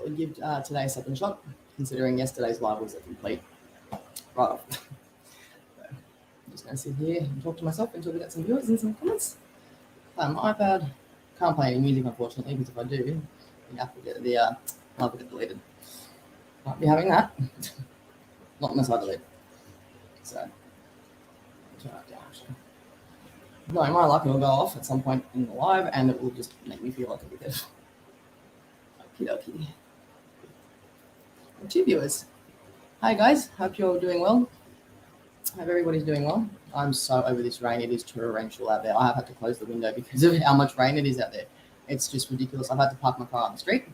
would give today a second shot, considering yesterday's live was a complete write-off. So I'm just going to sit here and talk to myself until we get some viewers and some comments. My iPad can't play any music, unfortunately, because if I do, you have to get the live will get deleted. Might be having that. Not unless I delete. So turn that down actually. No, my luck, it will go off at some point in the live, and it will just make me feel like a dickhead. Okie dokie. 2 viewers. Hi guys, hope you're doing well. Hope everybody's doing well. I'm so over this rain. It is torrential out there. I have had to close the window because of how much rain it is out there. It's just ridiculous. I've had to park my car on the street.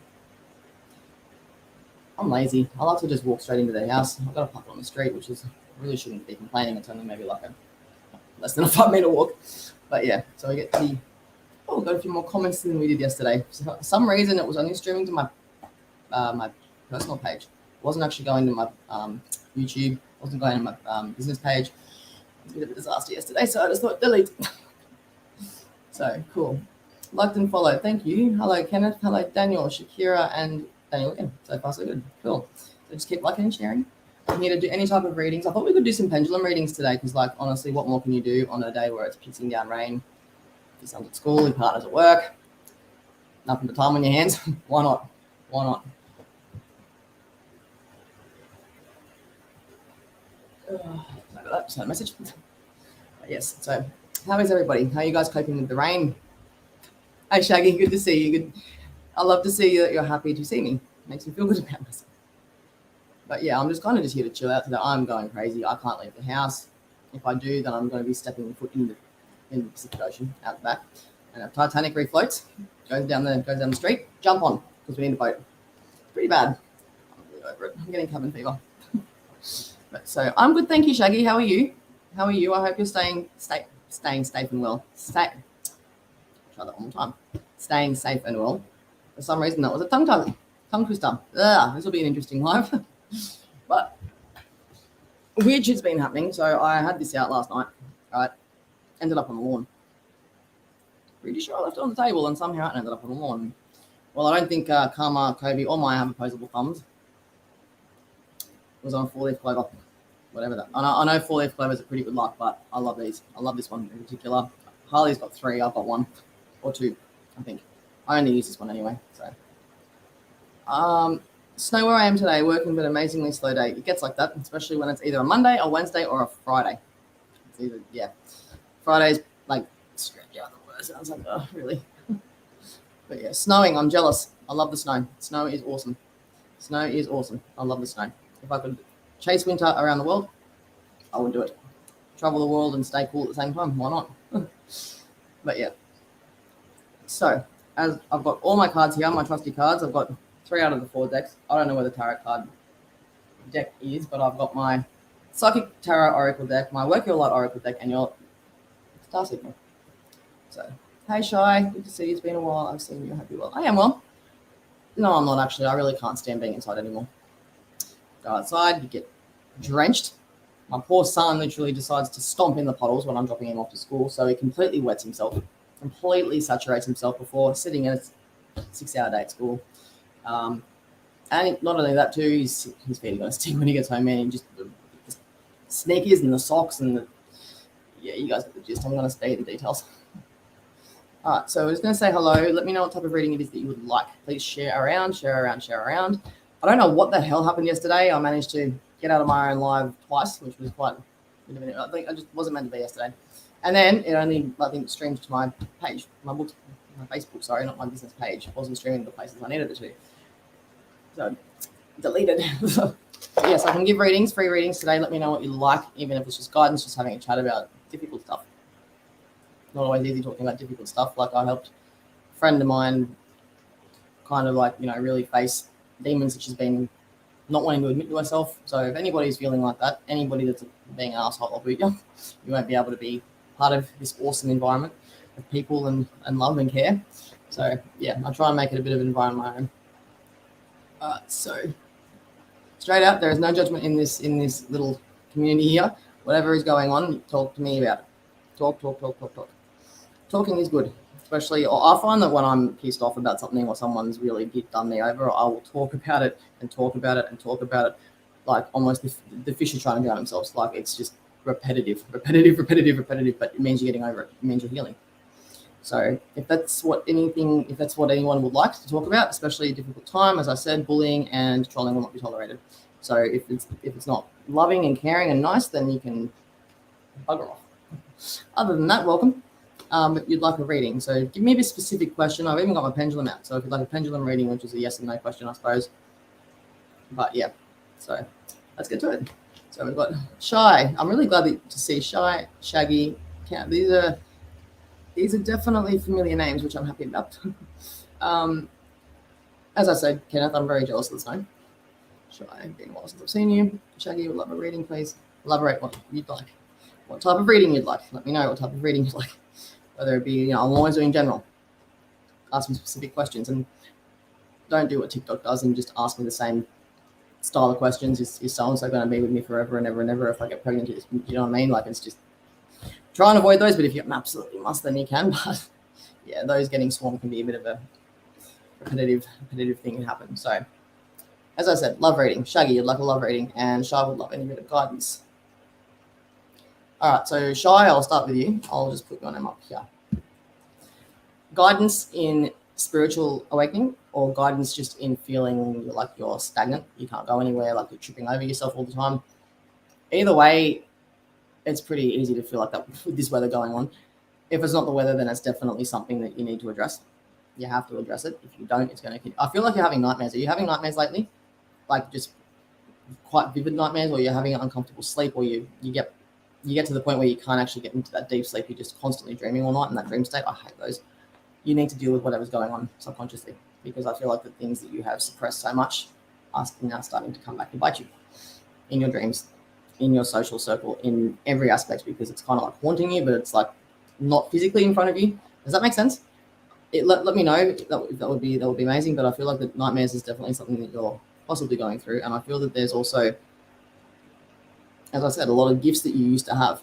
I'm lazy. I like to just walk straight into the house. I've got to park on the street, which is really shouldn't be complaining. It's only maybe like a less than a 5-meter walk. But yeah, so I get the got a few more comments than we did yesterday. So for some reason, it was only streaming to my my personal page. It wasn't actually going to my YouTube. It wasn't going to my business page. It was a bit of a disaster yesterday, so I just thought delete. So cool. Liked and followed. Thank you. Hello, Kenneth. Hello, Daniel, Shakira, and Daniel again. So far, so good. Cool. So just keep liking and sharing. I'm here to do any type of readings. I thought we could do some pendulum readings today because, like, honestly, what more can you do on a day where it's pissing down rain? Your son's at school, your partner's at work, nothing but time on your hands. Why not? Why not? That's not a message. Yes. So, how is everybody? How are you guys coping with the rain? Hey, Shaggy, good to see you. Good. I love to see you that you're happy to see me. Makes me feel good about myself. But yeah, I'm just kind of just here to chill out today. I'm going crazy. I can't leave the house. If I do, then I'm going to be stepping foot in the Pacific Ocean out the back. And a Titanic refloats, goes down the street, jump on because we need a boat. Pretty bad. I'm really over it. I'm getting cabin fever. But so I'm good, thank you, Shaggy. How are you? How are you? I hope you're staying safe and well. Try that one more time. Staying safe and well. For some reason, that was a tongue twister. This will be an interesting live. But weird shit's been happening. So I had this out last night. Right, ended up on the lawn. Pretty sure I left it on the table, and somehow it ended up on the lawn. Well, I don't think Karma, Kobe, or Maya have opposable thumbs. It was on 4-leaf clover, whatever that. I know 4-leaf clovers are pretty good luck, but I love these. I love this one in particular. Harley's got 3. I've got 1 or 2, I think. I only use this one anyway. So, snow where I am today, working but amazingly slow day. It gets like that, especially when it's either a Monday, a Wednesday, or a Friday. It's either, yeah. Friday's like stretched out the worst. I was like, oh, really? But yeah, snowing. I'm jealous. I love the snow. Snow is awesome. Snow is awesome. I love the snow. If I could chase winter around the world, I would do it. Travel the world and stay cool at the same time. Why not? But yeah. So, as I've got all my cards here, my trusty cards. I've got 3 out of the 4 decks. I don't know where the tarot card deck is, but I've got my Psychic Tarot Oracle deck, my Work Your Light Oracle deck, and your Star Signal. So, hey Shy, good to see you. It's been a while. I've seen you. I hope you're well. I am well. No, I'm not actually. I really can't stand being inside anymore. Go outside, you get drenched. My poor son literally decides to stomp in the puddles when I'm dropping him off to school, so he completely wets himself, completely saturates himself before sitting in a 6-hour day at school. And not only that too, his feet are going to stink when he gets home, man. And just the sneakers and the socks and the, yeah, you guys get the gist. I'm going to stay in the details. All right, so I was going to say hello. Let me know what type of reading it is that you would like. Please share around. I don't know what the hell happened yesterday. I managed to get out of my own live twice, which was quite a bit of an, I think I just wasn't meant to be yesterday. And then it only, I think, streamed to my page, my Facebook, sorry, not my business page. It wasn't streaming to the places I needed it to. So, deleted. Yes, I can give readings, free readings today. Let me know what you like, even if it's just guidance, just having a chat about difficult stuff. Not always easy talking about difficult stuff. Like I helped a friend of mine kind of like, really face demons that she's been not wanting to admit to herself. So if anybody's feeling like that, anybody that's being an asshole of you won't be able to be part of this awesome environment of people and love and care. So yeah, I try and make it a bit of an environment of my own. So straight out, there is no judgment in this little community here. Whatever is going on, talk to me about it. Talk. Talking is good. especially, or I find that when I'm pissed off about something or someone's really done me over, I will talk about it and talk about it and talk about it, like almost the fish are trying to drown themselves. Like it's just repetitive, but it means you're getting over it. It means you're healing. So if that's what anyone would like to talk about, especially a difficult time, as I said, bullying and trolling will not be tolerated. So if it's not loving and caring and nice, then you can bugger off. Other than that, welcome. You'd like a reading. So give me a specific question. I've even got my pendulum out. So if you'd like a pendulum reading, which is a yes and no question, I suppose. But yeah, so let's get to it. So we've got Shy. I'm really glad to see Shy, Shaggy. These are definitely familiar names, which I'm happy about. As I said, Kenneth, I'm very jealous of this name. Shy, been a while since I've seen you. Shaggy, would love a reading, please. Elaborate what you'd like. What type of reading you'd like. Let me know what type of reading you'd like. Whether it be, I'm always doing general. Ask me specific questions, and don't do what TikTok does and just ask me the same style of questions. Is so-and-so going to be with me forever and ever and ever if I get pregnant? You know what I mean? Like, it's just try and avoid those, but if you absolutely must, then you can. But yeah, those getting swarmed can be a bit of a repetitive thing that happens. So as I said, love reading. Shaggy, you'd like a love reading, and Shy would love any bit of guidance. All right, so Shy, I'll start with you. I'll just put your name up here. Guidance in spiritual awakening, or guidance just in feeling like you're stagnant, you can't go anywhere, like you're tripping over yourself all the time. Either way, it's pretty easy to feel like that with this weather going on. If it's not the weather, then it's definitely something that you need to address. You have to address it. If you don't, it's going to... I feel like you're having nightmares. Are you having nightmares lately? Like just quite vivid nightmares, or you're having an uncomfortable sleep, or you get to the point where you can't actually get into that deep sleep. You're just constantly dreaming all night in that dream state. I hate those. You need to deal with whatever's going on subconsciously, because I feel like the things that you have suppressed so much are now starting to come back to bite you in your dreams, in your social circle, in every aspect, because it's kind of like haunting you, but it's like not physically in front of you. Does that make sense? Let me know. That would be amazing. But I feel like the nightmares is definitely something that you're possibly going through, and I feel that there's also, as I said, a lot of gifts that you used to have,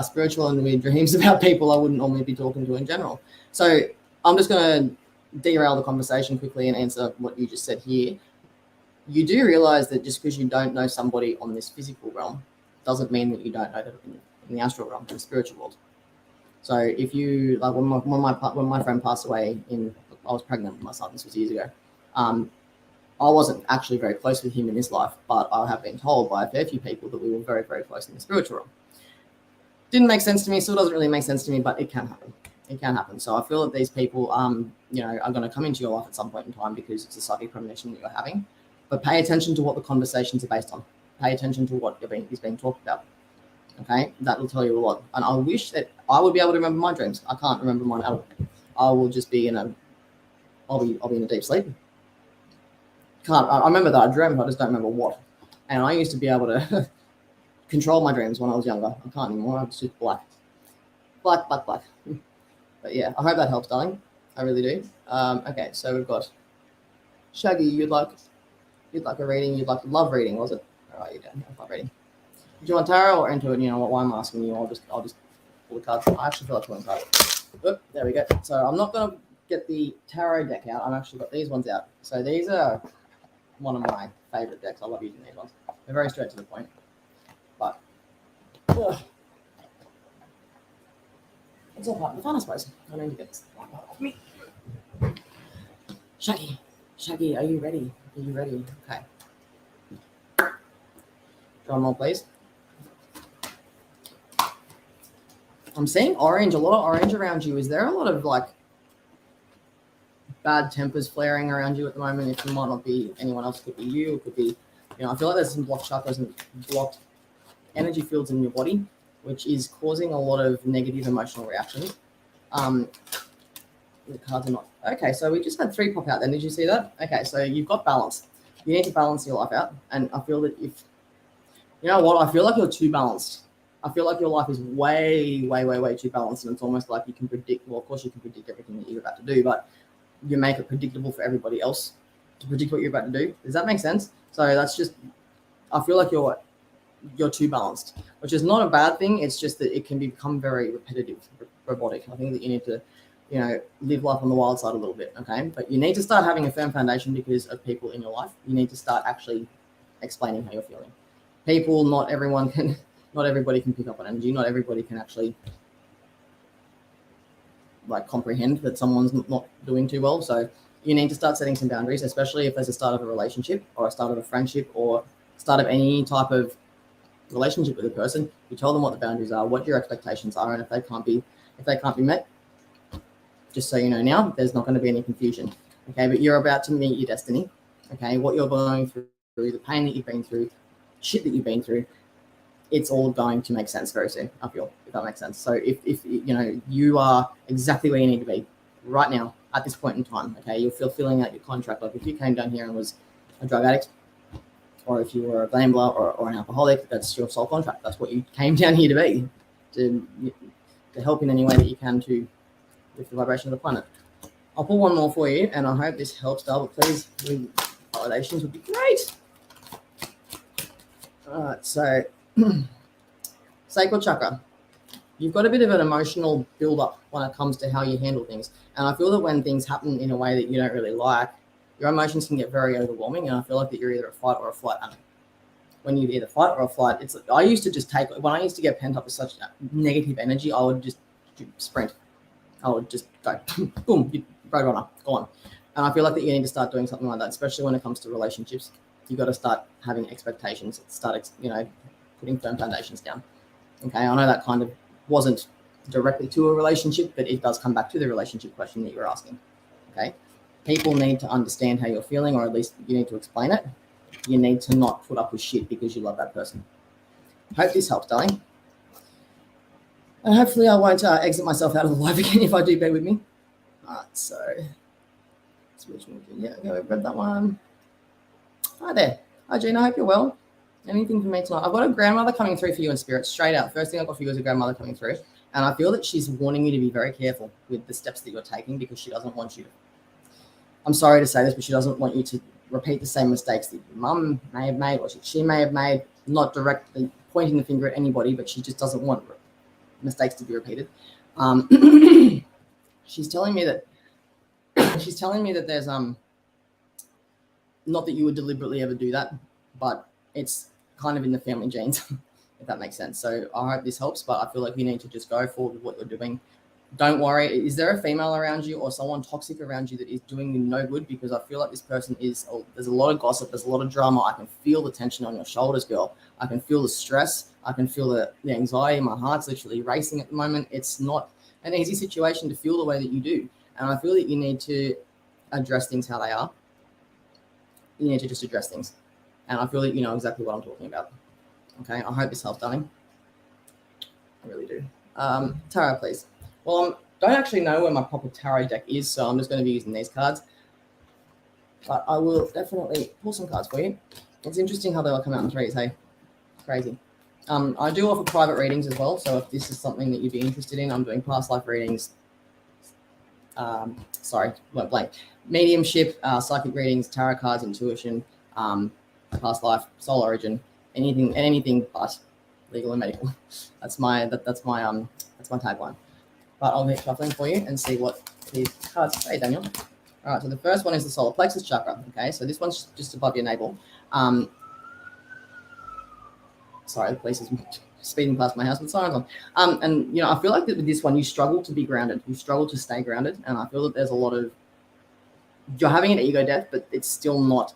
spiritual and weird dreams about people I wouldn't normally be talking to in general. So I'm just going to derail the conversation quickly and answer what you just said here. You do realize that just because you don't know somebody on this physical realm doesn't mean that you don't know them in the astral realm, in the spiritual world. So if you, like when my friend passed away, I was pregnant with my son, this was years ago. I wasn't actually very close with him in this life, but I have been told by a fair few people that we were very, very close in the spiritual realm. Didn't make sense to me, still doesn't really make sense to me, but it can happen. It can happen. So I feel that these people, are going to come into your life at some point in time because it's a psychic premonition that you're having. But pay attention to what the conversations are based on. Pay attention to what is being talked about. Okay, that will tell you a lot. And I wish that I would be able to remember my dreams. I can't remember mine at all. I will just be I'll be in a deep sleep. I remember that I dreamt, I just don't remember what. And I used to be able to control my dreams when I was younger. I can't anymore. I'm just black. But yeah, I hope that helps, darling. I really do. Okay, so we've got Shaggy. You'd like a reading. You'd like a love reading, was it? All right, you don't have love reading. Do you want tarot or into it? You know what? Why I'm asking you, I'll just pull the cards. I actually feel like pulling cards. Oop, there we go. So I'm not gonna get the tarot deck out. I've actually got these ones out. So these are one of my favorite decks. I love using these ones. They're very straight to the point. But it's all part of the fun, I suppose. I need to get this off me. Shaggy, are you ready? Are you ready? Okay. Drum roll, please. I'm seeing orange, a lot of orange around you. Is there a lot of like bad tempers flaring around you at the moment? If it might not be anyone else, it could be you, it could be, I feel like there's some blocked chakras and blocked energy fields in your body, which is causing a lot of negative emotional reactions. The cards are not okay. So we just had 3 pop out then. Did you see that? Okay, so you've got balance. You need to balance your life out, and I feel that if I feel like you're too balanced. I feel like your life is way, way, way, way too balanced, and it's almost like you can predict. Well, of course, you can predict everything that you're about to do, but you make it predictable for everybody else to predict what you're about to do. Does that make sense? So that's just. I feel like you're too balanced, which is not a bad thing. It's just that it can become very repetitive, robotic. I think that you need to live life on the wild side a little bit, okay? But you need to start having a firm foundation because of people in your life. You need to start actually explaining how you're feeling. People, not everybody can pick up on energy. Not everybody can actually comprehend that someone's not doing too well. So you need to start setting some boundaries, especially if there's a start of a relationship or a start of a friendship or start of any type of relationship with a person. You tell them what the boundaries are, what your expectations are, and if they can't be met, just so you know now, there's not going to be any confusion. Okay, but you're about to meet your destiny. Okay, what you're going through, the pain that you've been through, shit that you've been through, it's all going to make sense very soon, I feel, if that makes sense. So if you are exactly where you need to be right now at this point in time, okay, you'll feel filling out your contract. Like if you came down here and was a drug addict, or if you were a gambler or an alcoholic, that's your sole contract. That's what you came down here to be, to help in any way that you can to lift the vibration of the planet. I'll pull one more for you, and I hope this helps, Dale, but please, validations would be great. All right, so sacral chakra. You've got a bit of an emotional build-up when it comes to how you handle things. And I feel that when things happen in a way that you don't really like, your emotions can get very overwhelming, and I feel like that you're either a fight or a flight animal. When you either fight or a flight, I used to just when I used to get pent up with such negative energy, I would just sprint. I would just go, boom, road runner, go on. And I feel like that you need to start doing something like that, especially when it comes to relationships. You've got to start having expectations, start, putting firm foundations down. Okay, I know that kind of wasn't directly to a relationship, but it does come back to the relationship question that you're asking. Okay, people need to understand how you're feeling, or at least you need to explain it. You need to not put up with shit because you love that person. Hope this helps, darling. And hopefully I won't exit myself out of the live again if I do, bear with me. All right, so yeah, okay, we've read that one. Hi there. Hi, Gina. I hope you're well. Anything for me tonight? I've got a grandmother coming through for you in spirit, straight out. First thing I've got for you is a grandmother coming through. And I feel that she's warning you to be very careful with the steps that you're taking because she doesn't want you to. I'm sorry to say this, but she doesn't want you to repeat the same mistakes that your mum may have made or she may have made, not directly pointing the finger at anybody, but she just doesn't want mistakes to be repeated. She's telling me that there's not that you would deliberately ever do that, but it's kind of in the family genes, if that makes sense. So I hope this helps, but I feel like you need to just go forward with what you're doing. Don't worry. Is there a female around you or someone toxic around you that is doing you no good? Because I feel like this person there's a lot of gossip. There's a lot of drama. I can feel the tension on your shoulders, girl. I can feel the stress. I can feel the anxiety. My heart's literally racing at the moment. It's not an easy situation to feel the way that you do. And I feel that you need to address things how they are. You need to just address things. And I feel that you know exactly what I'm talking about. Okay, I hope this helps, darling. I really do. Tarot, please. Well, I don't actually know where my proper tarot deck is, so I'm just going to be using these cards. But I will definitely pull some cards for you. It's interesting how they all come out in threes, hey? Crazy. I do offer private readings as well, so if this is something that you'd be interested in, I'm doing past life readings. Went blank. Mediumship, psychic readings, tarot cards, intuition, past life, soul origin, anything but legal and medical. That's my tagline. But I'll keep shuffling for you and see what these cards say, Daniel. All right, so the first one is the solar plexus chakra. Okay, so this one's just above your navel. Sorry, the police is speeding past my house with sirens on. And I feel like that with this one, you struggle to be grounded. You struggle to stay grounded, and I feel that there's a lot of you're having an ego death, but it's still not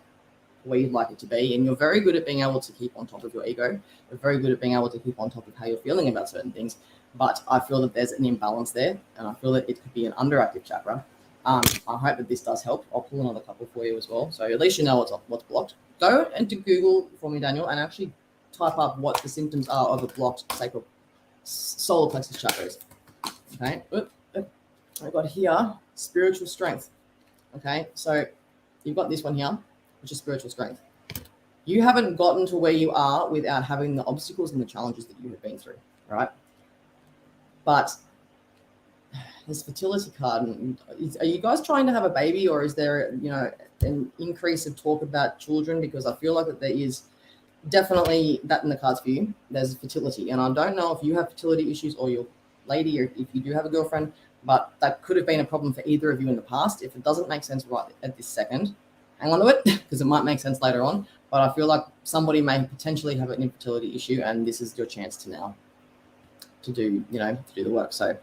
where you'd like it to be. And you're very good at being able to keep on top of your ego. You're very good at being able to keep on top of how you're feeling about certain things. But I feel that there's an imbalance there, and I feel that it could be an underactive chakra. I hope that this does help. I'll pull another couple for you as well, so at least you know what's blocked. Go into Google for me, Daniel, and actually type up what the symptoms are of a blocked sacral solar plexus chakras. Okay, I got here spiritual strength. Okay, so you've got this one here, which is spiritual strength. You haven't gotten to where you are without having the obstacles and the challenges that you have been through, right? But this fertility card, are you guys trying to have a baby, or is there, an increase of talk about children? Because I feel like that there is definitely that in the cards for you. There's fertility, and I don't know if you have fertility issues or your lady, or if you do have a girlfriend, but that could have been a problem for either of you in the past. If it doesn't make sense right at this second, hang on to it because it might make sense later on. But I feel like somebody may potentially have an infertility issue, and this is your chance to now to do the work. So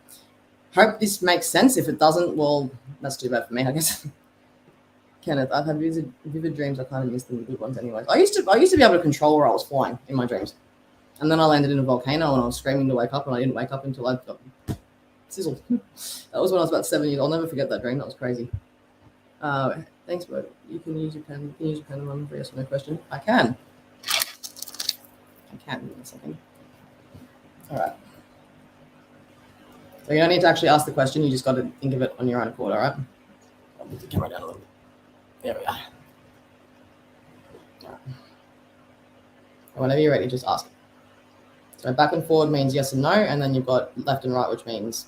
hope this makes sense. If it doesn't, well, that's too bad for me, I guess. Kenneth, I've had vivid dreams. I kind of miss them, the good ones anyways. I used to be able to control where I was flying in my dreams. And then I landed in a volcano and I was screaming to wake up, and I didn't wake up until I got sizzled. That was when I was about 7 years. I'll never forget that dream. That was crazy. Thanks, bro. You can use your pen. You can use your pen and run for yes or no question. I can. Give me a second. All right. So you don't need to actually ask the question. You just got to think of it on your own accord, all right? I'll move the camera down a little bit. There we are. All right. Whenever you're ready, just ask. So back and forward means yes and no, and then you've got left and right, which means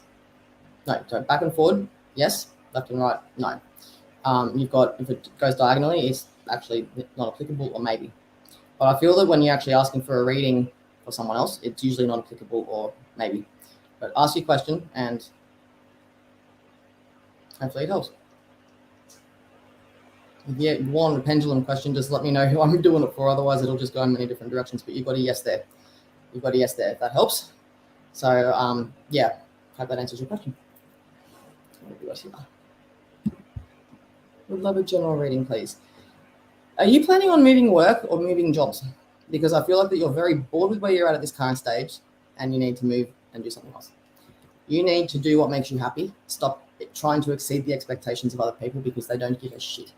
no. So back and forward, yes. Left and right, no. You've got, if it goes diagonally, it's actually not applicable or maybe. But I feel that when you're actually asking for a reading for someone else, it's usually not applicable or maybe. But ask your question and hopefully it helps. If you want a pendulum question, just let me know who I'm doing it for. Otherwise, it'll just go in many different directions. But you've got a yes there. You've got a yes there, if that helps. So, yeah, hope that answers your question. What have we got here? Would love a general reading, please. Are you planning on moving work or moving jobs? Because I feel like that you're very bored with where you're at this current stage and you need to move and do something else. You need to do what makes you happy. Stop trying to exceed the expectations of other people because they don't give a shit.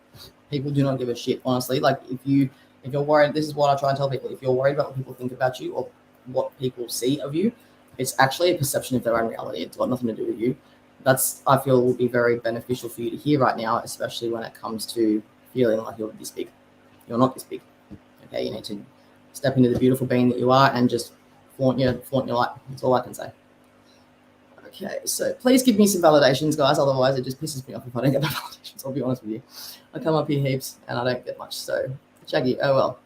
People do not give a shit, honestly. Like if you're worried, this is what I try and tell people. If you're worried about what people think about you or what people see of you, it's actually a perception of their own reality. It's got nothing to do with you. That's, I feel, will be very beneficial for you to hear right now, especially when it comes to feeling like you're this big. You're not this big. Okay, you need to step into the beautiful being that you are and just flaunt your light. That's all I can say. Okay, so please give me some validations, guys. Otherwise, it just pisses me off if I don't get the validations. I'll be honest with you. I come up here heaps and I don't get much. So, Shaggy, oh well.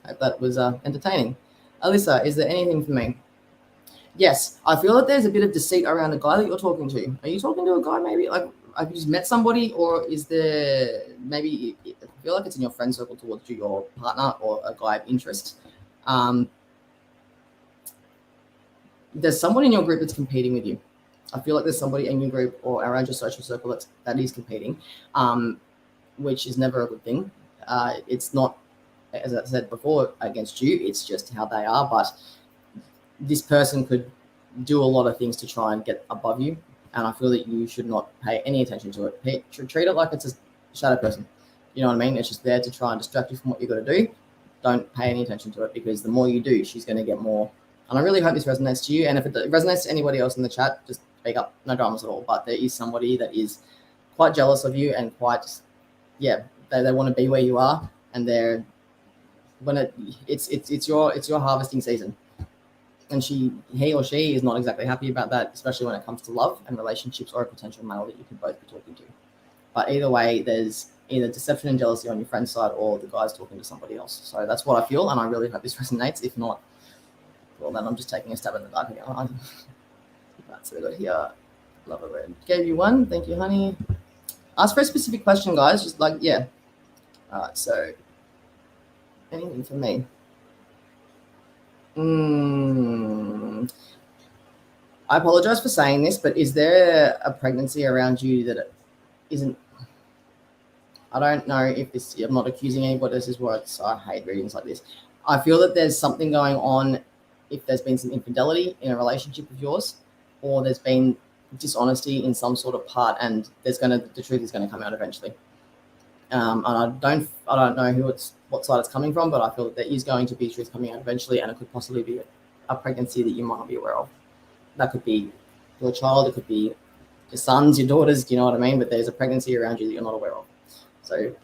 Hope that was entertaining. Alyssa, is there anything for me? Yes, I feel that there's a bit of deceit around the guy that you're talking to. Are you talking to a guy maybe? Like, have you just met somebody, or is there maybe, I feel like it's in your friend circle towards you, your partner or a guy of interest. There's someone in your group that's competing with you. I feel like there's somebody in your group or around your social circle that is competing, which is never a good thing. It's not, as I said before, against you. It's just how they are. But this person could do a lot of things to try and get above you. And I feel that you should not pay any attention to it. Treat it like it's a shadow person. You know what I mean? It's just there to try and distract you from what you've got to do. Don't pay any attention to it because the more you do, she's going to get more. And I really hope this resonates to you. And if it resonates to anybody else in the chat, just speak up. No dramas at all. But there is somebody that is quite jealous of you and quite, yeah, they want to be where you are. And they're it's your harvesting season. And he or she is not exactly happy about that, especially when it comes to love and relationships or a potential male that you could both be talking to. But either way, there's either deception and jealousy on your friend's side or the guy's talking to somebody else. So that's what I feel, and I really hope this resonates. If not, well, then I'm just taking a stab in the dark again. Right, so we got here, love a red. Gave you one. Thank you, honey. Ask for a specific question, guys. Just like, yeah. All right, so anything for me? I apologize for saying this, but is there a pregnancy around you that it isn't? I don't know if this, I'm not accusing anybody. This is what I hate readings like this. I feel that there's something going on if there's been some infidelity in a relationship of yours, or there's been dishonesty in some sort of part, and the truth is going to come out eventually. And I don't know what side it's coming from, but I feel that there is going to be truth coming out eventually, and it could possibly be a pregnancy that you might not be aware of. That could be your child, it could be your sons, your daughters, do you know what I mean? But there's a pregnancy around you that you're not aware of. So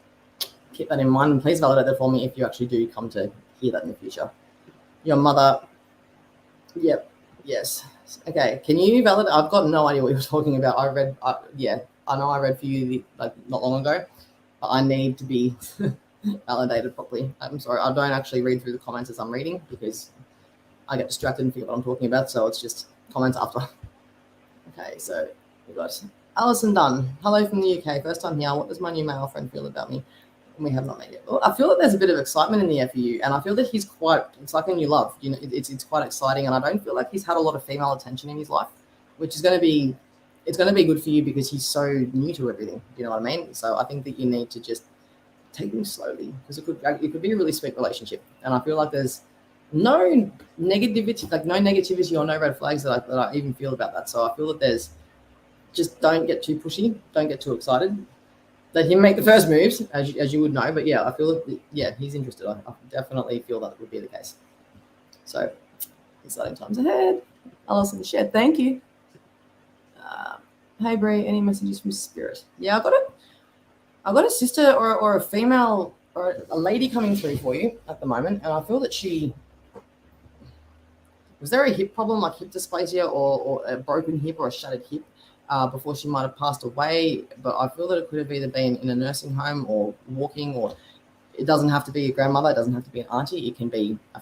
keep that in mind, and please validate that for me if you actually do come to hear that in the future. Your mother, yep, yes. Okay, can you validate? I've got no idea what you're talking about. I know I read for you not long ago. But I need to be validated properly. I'm sorry, I don't actually read through the comments as I'm reading because I get distracted and forget what I'm talking about. So it's just comments after. Okay, so We got Alison Dunn. Hello from the UK. First time here. What does my new male friend feel about me? And we have not met yet. Well, I feel that there's a bit of excitement in the air for you, and I feel that it's like a new love. You know, it's quite exciting, and I don't feel like he's had a lot of female attention in his life, which is going to be, it's going to be good for you because he's so new to everything. You know what I mean? So I think that you need to just take things slowly because it could be a really sweet relationship, and I feel like there's no negativity or no red flags that I even feel about that. So I feel that there's just don't get too pushy, don't get too excited. Let him make the first moves, as you would know. But yeah, I feel that, yeah, he's interested. I definitely feel that would be the case. So exciting times ahead. Alison shared, thank you. Hey Bree, any messages from Spirit? Yeah, I've got a sister or a female or a lady coming through for you at the moment, and I feel that was there a hip problem, like hip dysplasia or a broken hip or a shattered hip before she might have passed away, but I feel that it could have either been in a nursing home or walking, or it doesn't have to be a grandmother, it doesn't have to be an auntie, it can be a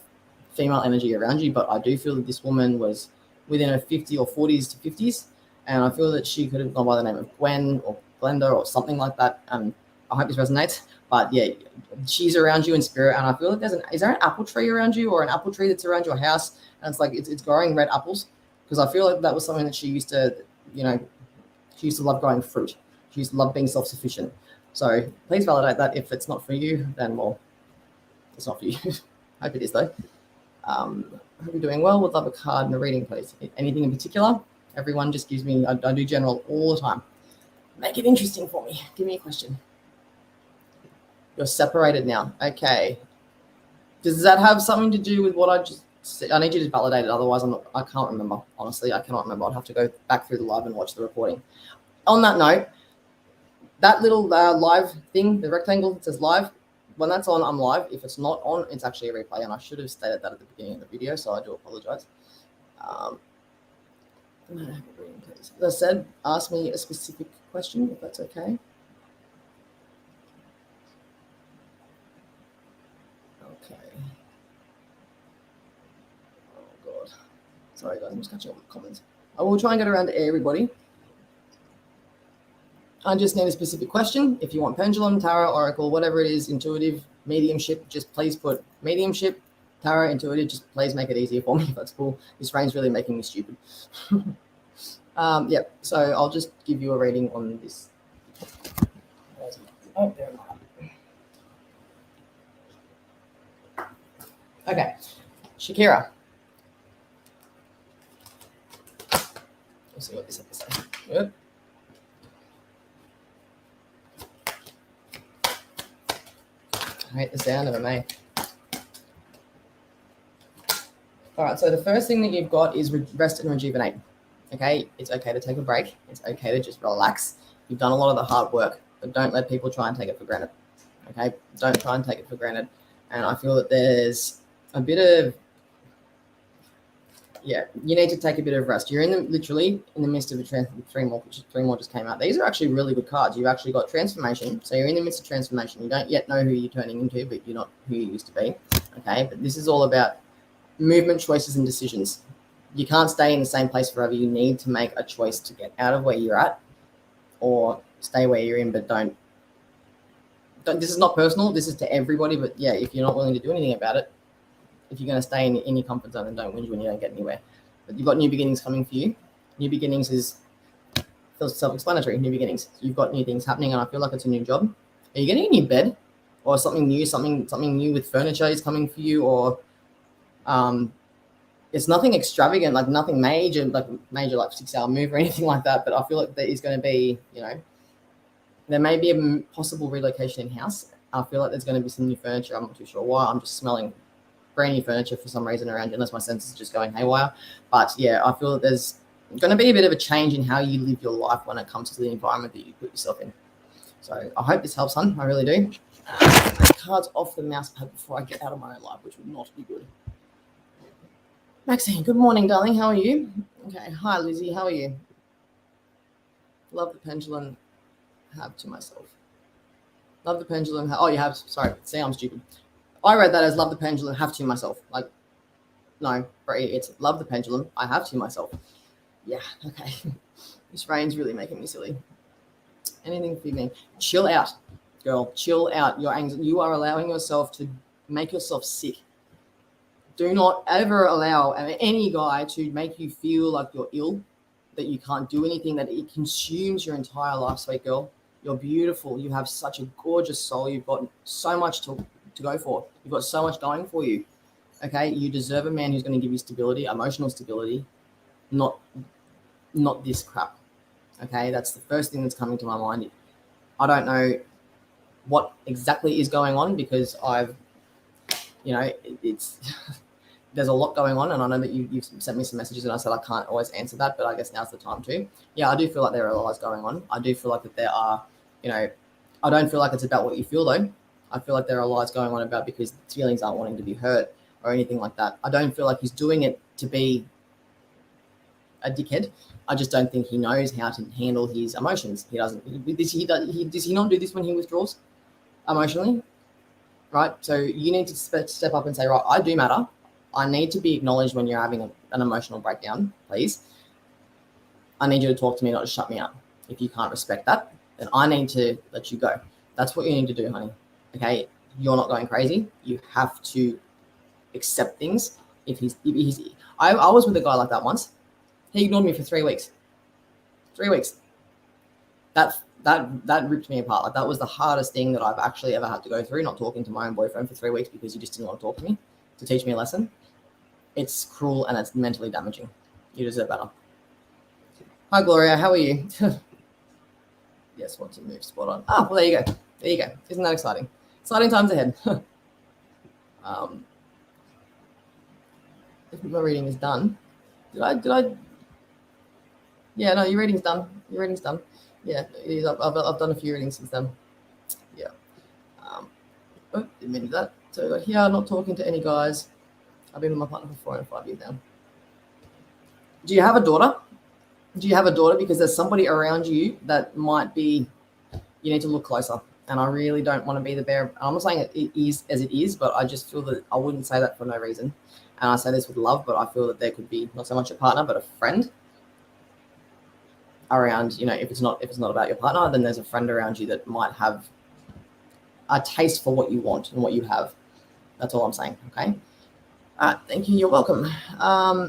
female energy around you, but I do feel that this woman was within her 50 or 40s to 50s, and I feel that she could have gone by the name of Gwen or Glenda or something like that, and I hope this resonates, but yeah, she's around you in spirit, and I feel like is there an apple tree around you or an apple tree that's around your house, and it's like it's growing red apples, because I feel like that was something that she used to, you know, she used to love growing fruit. She used to love being self-sufficient. So please validate that. If it's not for you, then, well, it's not for you. Hope it is, though. Hope you're doing well. Would love a card and a reading, please. Anything in particular? Everyone just gives me, I do general all the time. Make it interesting for me. Give me a question. You're separated now. Okay. Does that have something to do with what I just said? I need you to validate it. Otherwise, I can't remember. Honestly, I cannot remember. I'd have to go back through the live and watch the recording. On that note, that little live thing, the rectangle that says live, when that's on, I'm live. If it's not on, it's actually a replay, and I should have stated that at the beginning of the video, so I do apologize. As I said, ask me a specific question, if that's okay. Okay. Oh, God. Sorry, guys, I'm just catching up with the comments. I will try and get around to everybody. I just need a specific question. If you want pendulum, tarot, oracle, whatever it is, intuitive, mediumship, just please put mediumship, tarot, intuitive. Just please make it easier for me if that's cool. This rain's really making me stupid. Yeah, so I'll just give you a reading on this. Oh, there we go. Okay, Shakira. Let's see what this has to say. Yep. I hate the sound of it, mate. All right, so the first thing that you've got is rest and rejuvenate. Okay, it's okay to take a break. It's okay to just relax. You've done a lot of the hard work, but don't let people try and take it for granted. Okay, don't try and take it for granted. And I feel that there's a bit of, yeah, you need to take a bit of rest. You're literally in the midst of a three more just came out. These are actually really good cards. You've actually got transformation. So you're in the midst of transformation. You don't yet know who you're turning into, but you're not who you used to be. Okay, but this is all about movement, choices, and decisions. You can't stay in the same place forever. You need to make a choice to get out of where you're at or stay where you're in, but don't this is not personal. This is to everybody, but yeah, if you're not willing to do anything about it, if you're going to stay in your comfort zone, then don't whinge when you don't get anywhere. But you've got new beginnings coming for you. New beginnings feels self-explanatory. New beginnings. You've got new things happening, and I feel like it's a new job. Are you getting a new bed or something new? Something new with furniture is coming for you, or it's nothing extravagant, like nothing major like 6-hour move or anything like that. But I feel like there is going to be, there may be a possible relocation in house. I feel like there's going to be some new furniture. I'm not too sure why. I'm just smelling brand new furniture for some reason around you, unless my senses are just going haywire. But yeah, I feel that there's going to be a bit of a change in how you live your life when it comes to the environment that you put yourself in. So I hope this helps, hun. I really do. Take cards off the mouse pad before I get out of my own life, which would not be good. Maxine, good morning, darling. How are you? Okay. Hi, Lizzie. How are you? Love the pendulum. Have to myself. Love the pendulum. Oh, you have. Sorry. See, I'm stupid. I read that as love the pendulum. Have to myself. Like, no, Bree, it's love the pendulum. I have to myself. Yeah. Okay. This rain's really making me silly. Anything for me. Chill out, girl. Chill out. You are allowing yourself to make yourself sick. Do not ever allow any guy to make you feel like you're ill, that you can't do anything, that it consumes your entire life, sweet girl. You're beautiful. You have such a gorgeous soul. You've got so much to go for. You've got so much going for you. Okay, you deserve a man who's going to give you stability, emotional stability, not this crap. Okay, that's the first thing that's coming to my mind. I don't know what exactly is going on because it's there's a lot going on, and I know that you've sent me some messages and I said I can't always answer that, but I guess now's the time to. Yeah, I do feel like there are lies going on. I do feel like that there are, I don't feel like it's about what you feel though. I feel like there are lies going on about because feelings aren't wanting to be hurt or anything like that. I don't feel like he's doing it to be a dickhead. I just don't think he knows how to handle his emotions. He doesn't. Does he not do this when he withdraws emotionally? Right. So you need to step up and say, right, I do matter. I need to be acknowledged when you're having an emotional breakdown, please. I need you to talk to me, not to shut me up. If you can't respect that, then I need to let you go. That's what you need to do, honey. Okay. You're not going crazy. You have to accept things. I was with a guy like that once. He ignored me for 3 weeks. 3 weeks. That ripped me apart. Like that was the hardest thing that I've actually ever had to go through, not talking to my own boyfriend for 3 weeks because he just didn't want to talk to me, to teach me a lesson. It's cruel and it's mentally damaging. You deserve better. Hi, Gloria. How are you? Yes, want to move spot on. Ah, well, there you go. There you go. Isn't that exciting? Exciting times ahead. If my reading is done. Did I? Yeah, no, your reading's done. Your reading's done. Yeah, it is. I've done a few readings since then. Yeah. Didn't mean that. So like, yeah, I'm not talking to any guys. I've been with my partner for 4 and 5 years now. Do you have a daughter? Do you have a daughter? Because there's somebody around you that might be, you need to look closer. And I really don't want to be the bearer. I'm not saying it is as it is, but I just feel that I wouldn't say that for no reason. And I say this with love, but I feel that there could be not so much a partner, but a friend around, if it's not about your partner, then there's a friend around you that might have a taste for what you want and what you have. That's all I'm saying. Okay. Thank you. You're welcome.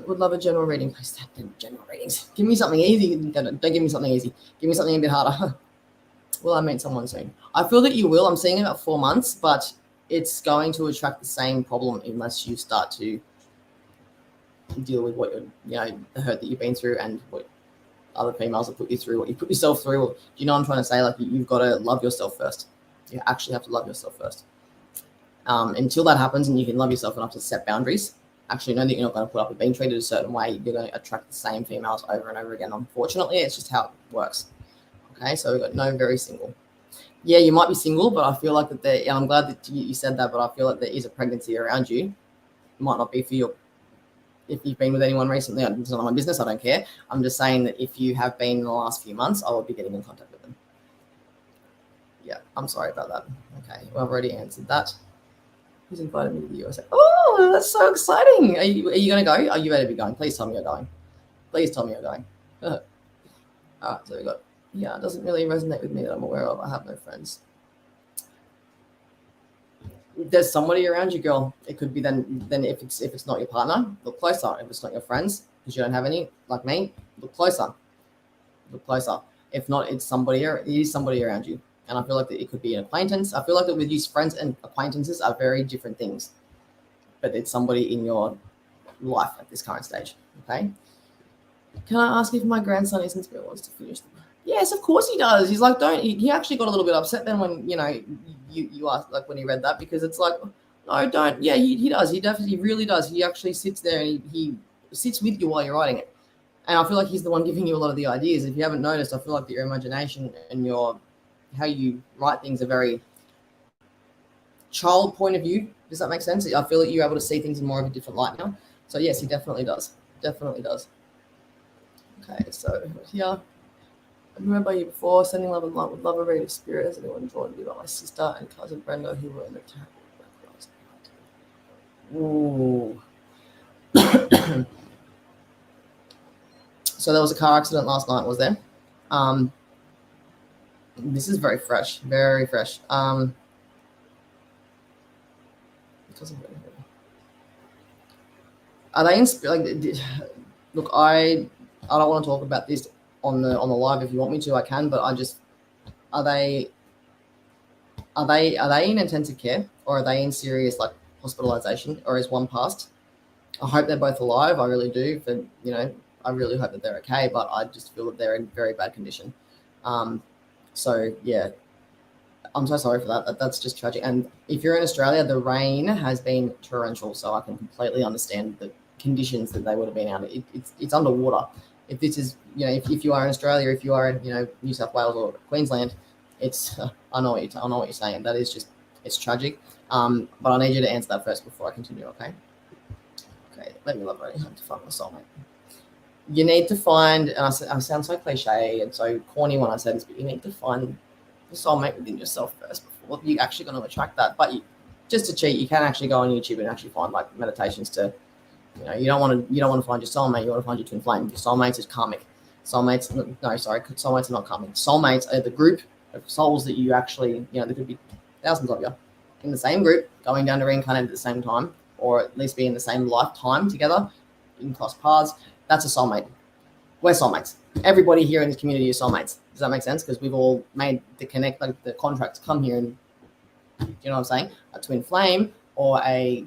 Would love a general reading. Please stop doing general readings. Give me something easy. Don't give me something easy. Give me something a bit harder. Will I meet someone soon? I feel that you will. I'm seeing about 4 months, but it's going to attract the same problem unless you start to deal with what the hurt that you've been through and what other females have put you through, what you put yourself through. Do you know what I'm trying to say? Like you've got to love yourself first. You actually have to love yourself first. Until that happens and you can love yourself enough to set boundaries, actually know that you're not going to put up with being treated a certain way. You're going to attract the same females over and over again. Unfortunately, it's just how it works. Okay, so we've got no very single. Yeah, you might be single, but I feel like that I'm glad that you said that, but I feel like there is a pregnancy around you. It might not be for you. If you've been with anyone recently, it's not my business. I don't care. I'm just saying that if you have been in the last few months, I will be getting in contact with them. Yeah, I'm sorry about that. Okay, well, I've already answered that. Who's invited me to the USA? Oh, that's so exciting. Are you going to go? Are you ready to be going? Please tell me you're going. Please tell me you're going. All right, so we got, it doesn't really resonate with me that I'm aware of. I have no friends. There's somebody around you, girl. It could be then if it's not your partner, look closer. If it's not your friends, because you don't have any, like me, look closer. Look closer. If not, it is somebody around you. And I feel like that it could be an acquaintance. I feel like that with you, friends and acquaintances are very different things. But it's somebody in your life at this current stage. Okay. Can I ask if my grandson isn't spirit wants to finish the Yes, of course he does. He's like, he actually got a little bit upset then when, you asked, like when he read that, because it's like, no, don't. Yeah, he does. He definitely really does. He actually sits there and he sits with you while you're writing it. And I feel like he's the one giving you a lot of the ideas. If you haven't noticed, I feel like your imagination and how you write things are very child point of view. Does that make sense? I feel like you're able to see things in more of a different light now. So yes, he definitely does. Definitely does. Okay, so here. I remember you before, sending love and light with love a read of spirit. Has anyone drawn to be about my sister and cousin Brenda who were in the town? Ooh. So there was a car accident last night, was there? This is very fresh, very fresh. Are they like? Look, I don't want to talk about this on the live. If you want me to, I can. But I just are they in intensive care, or are they in serious like hospitalization, or is one passed? I hope they're both alive. I really do. But I really hope that they're okay. But I just feel that they're in very bad condition. So yeah, I'm so sorry for that. That's just tragic. And if you're in Australia, the rain has been torrential, so I can completely understand the conditions that they would have been under. It's underwater. If this is, if you are in Australia, if you are in, New South Wales or Queensland, it's I know what you're saying. That is just, it's tragic. But I need you to answer that first before I continue. Okay. Okay. Let me love it. I have to find my soulmate. You need to find, and I sound so cliche and so corny when I say this, but you need to find the soulmate within yourself first before you're actually going to attract that. But just to cheat, you can actually go on YouTube and actually find like meditations to, you don't want to find your soulmate. You want to find your twin flame. Your soulmates is karmic. Soulmates are not karmic. Soulmates are the group of souls that you actually, there could be thousands of you in the same group going down to reincarnate at the same time, or at least be in the same lifetime together. You can cross paths. That's a soulmate. We're soulmates. Everybody here in this community is soulmates. Does that make sense? Because we've all made the contract to come here, and you know what I'm saying? A twin flame or you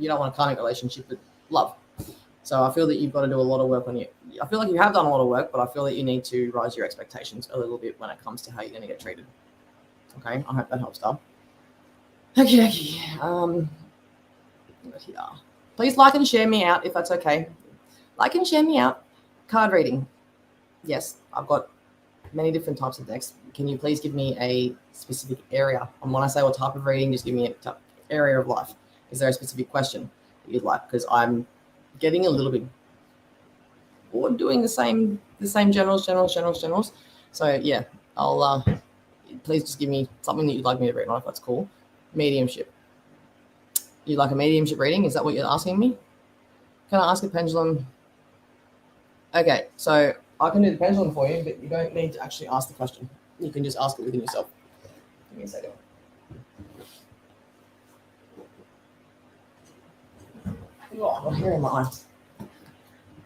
don't want a karmic relationship, but love. So I feel that you've got to do a lot of work on you. I feel like you have done a lot of work, but I feel that you need to raise your expectations a little bit when it comes to how you're going to get treated. Okay, I hope that helps, Dub. Okay. Please like and share me out if that's okay. Like and share me out. Card reading. Yes, I've got many different types of decks. Can you please give me a specific area? And when I say what type of reading, just give me an area of life. Is there a specific question that you'd like? Because I'm getting a little bit bored doing the same generals. So yeah, I'll please just give me something that you'd like me to read on, if that's cool. Mediumship. You'd like a mediumship reading? Is that what you're asking me? Can I ask a pendulum? Okay, so I can do the pendulum for you, but you don't need to actually ask the question. You can just ask it within yourself. Give me a second. Oh, I've got hair in my eyes.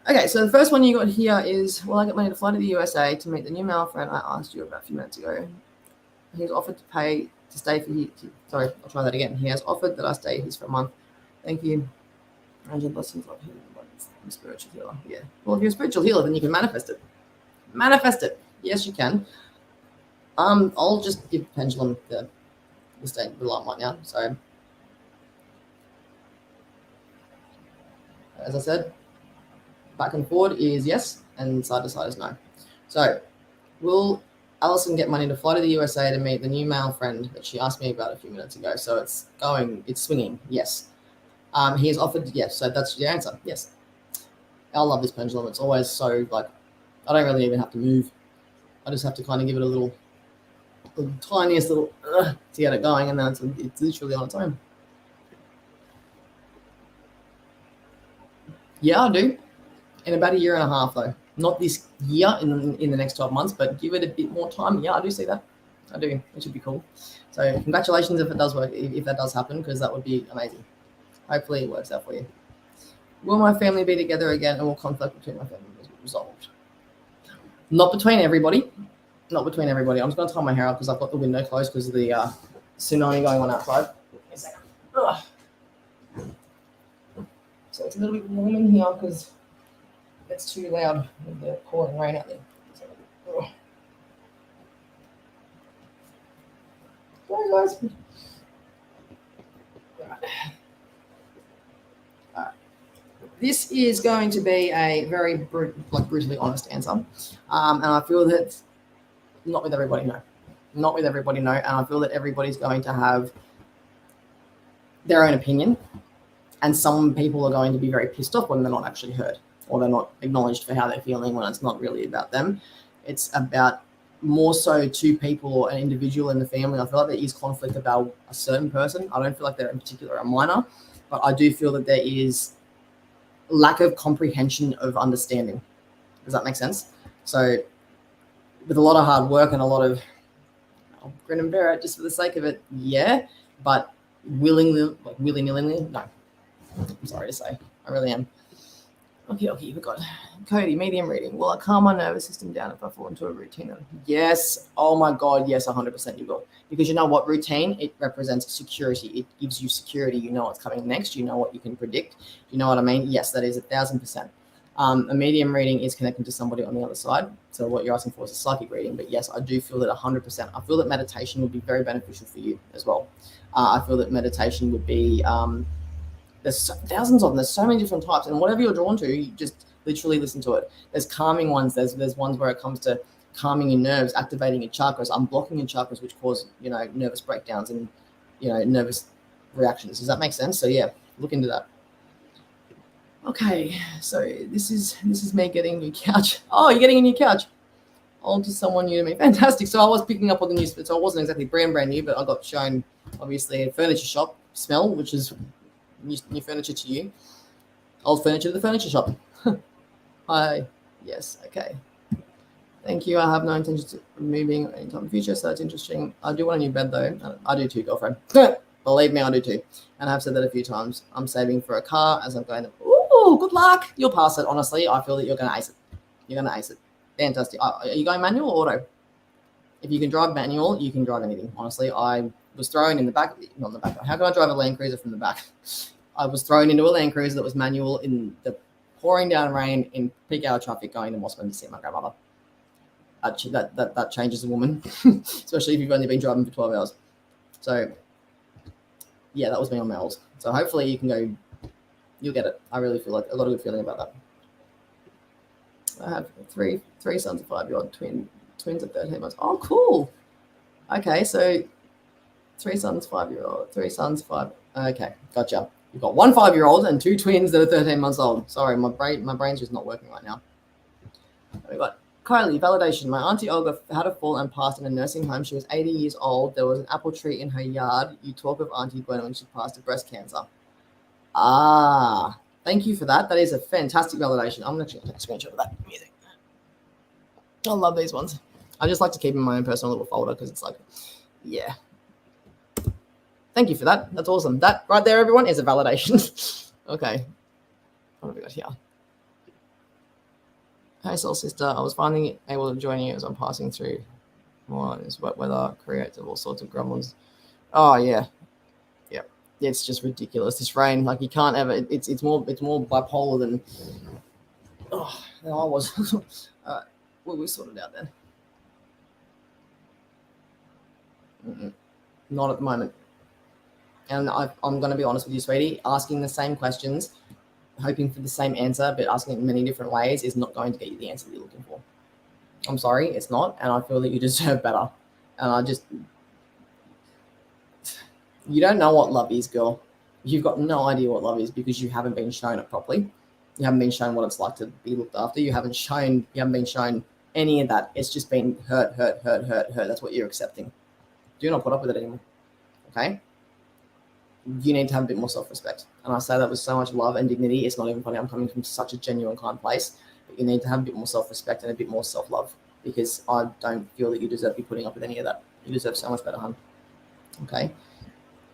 Okay, so the first one you got here is, will I get money to fly to the USA to meet the new male friend I asked you about a few minutes ago? He's offered to pay to stay for you. Sorry, I'll try that again. He has offered that I stay his for a month. Thank you. Angel blessings, love you. I'm a spiritual healer. Yeah. Well, if you're a spiritual healer, then you can manifest it. Manifest it. Yes, you can. I'll just give pendulum the state of the light right now. So, as I said, back and forward is yes, and side to side is no. So, will Alison get money to fly to the USA to meet the new male friend that she asked me about a few minutes ago? So it's swinging. Yes. He has offered. Yes. So that's the answer. Yes. I love this pendulum. It's always so like, I don't really even have to move. I just have to kind of give it a little tiniest little to get it going, and then it's literally on its own. Yeah, I do. In about a year and a half, though. Not this year in the next 12 months, but give it a bit more time. Yeah, I do see that. I do. It should be cool. So congratulations if it does work, if that does happen, because that would be amazing. Hopefully it works out for you. Will my family be together again, and will conflict between my family be resolved? Not between everybody. Not between everybody. I'm just going to tie my hair up because I've got the window closed because of the tsunami going on outside. Give me a second. Ugh. So it's a little bit warm in here because it's too loud with the pouring rain out there. So, sorry, guys. This is going to be a very brutally honest answer, and I feel that not with everybody, no. Not with everybody, no. And I feel that everybody's going to have their own opinion, and some people are going to be very pissed off when they're not actually heard or they're not acknowledged for how they're feeling when it's not really about them. It's about more so two people or an individual in the family. I feel like there is conflict about a certain person. I don't feel like they're in particular a minor, but I do feel that there is lack of comprehension of understanding. Does that make sense? So with a lot of hard work and a lot of grin and bear it just for the sake of it, yeah, but willingly, like willy-nilly, no. I'm sorry to say, I really am. Okay, you forgot. Cody, medium reading. Will I calm my nervous system down if I fall into a routine? Yes. Oh my God. Yes, 100% you will. Because you know what? Routine, it represents security. It gives you security. You know what's coming next. You know what you can predict. You know what I mean? Yes, that is 1,000%. A medium reading is connecting to somebody on the other side. So what you're asking for is a psychic reading. But yes, I do feel that 100%. I feel that meditation would be very beneficial for you as well. I feel that meditation would be... there's thousands of them. There's so many different types, and whatever you're drawn to, you just literally listen to it. There's calming ones. There's ones where it comes to calming your nerves, activating your chakras, unblocking your chakras, which cause nervous breakdowns and nervous reactions. Does that make sense? So yeah, look into that. Okay, so this is me getting a new couch. Oh, you're getting a new couch. Oh, to someone new to me. Fantastic. So I was picking up on the news, so I wasn't exactly brand new, but I got shown obviously a furniture shop smell, which is new furniture to you. Old furniture to the furniture shop. Hi. Yes. Okay. Thank you. I have no intention of moving anytime in the future, so that's interesting. I do want a new bed, though. I do too, girlfriend. Believe me, I do too. And I've said that a few times. I'm saving for a car as I'm going to... Ooh, good luck. You'll pass it, honestly. I feel that you're going to ace it. You're going to ace it. Fantastic. Are you going manual or auto? If you can drive manual, you can drive anything. Honestly, I was thrown in the back... Not in the back. How can I drive a Land Cruiser from the back? I was thrown into a Land Cruiser that was manual in the pouring down rain in peak hour traffic going to Mossman to see my grandmother. That changes a woman, especially if you've only been driving for 12 hours. So, yeah, that was me on my old. So hopefully you can go, you'll get it. I really feel like a lot of good feeling about that. I have three sons, a 5-year-old, twins at 13 months. Oh, cool. Okay, so 3 sons, 5-year-old, 3 sons, 5. Okay, gotcha. You've got 1 5-year-old and 2 twins that are 13 months old. Sorry, my brain's just not working right now. We got Kylie, validation. My auntie Olga had a fall and passed in a nursing home. She was 80 years old. There was an apple tree in her yard. You talk of Auntie Gwen when she passed of breast cancer. Thank you for that. That is a fantastic validation. I'm going to take a screenshot of that music. I love these ones. I just like to keep in my own personal little folder because it's like, yeah. Thank you for that. That's awesome. That right there, everyone, is a validation. Okay. What have we got here? Hey, soul sister. I was finally able to join you as I'm passing through. More this wet weather creates all sorts of gremlins. Oh yeah, yeah. It's just ridiculous. This rain, like you can't ever. It's more bipolar than. Oh, than I was. All right, we'll sort it out then. Not at the moment. And I'm going to be honest with you, sweetie. Asking the same questions, hoping for the same answer, but asking it in many different ways is not going to get you the answer that you're looking for. I'm sorry, it's not. And I feel that you deserve better. And you don't know what love is, girl. You've got no idea what love is because you haven't been shown it properly. You haven't been shown what it's like to be looked after. You haven't been shown any of that. It's just been hurt. That's what you're accepting. Do not put up with it anymore. Okay? You need to have a bit more self-respect. And I say that with so much love and dignity. It's not even funny. I'm coming from such a genuine, kind place. But you need to have a bit more self-respect and a bit more self-love because I don't feel that you deserve to be putting up with any of that. You deserve so much better, hon. Okay?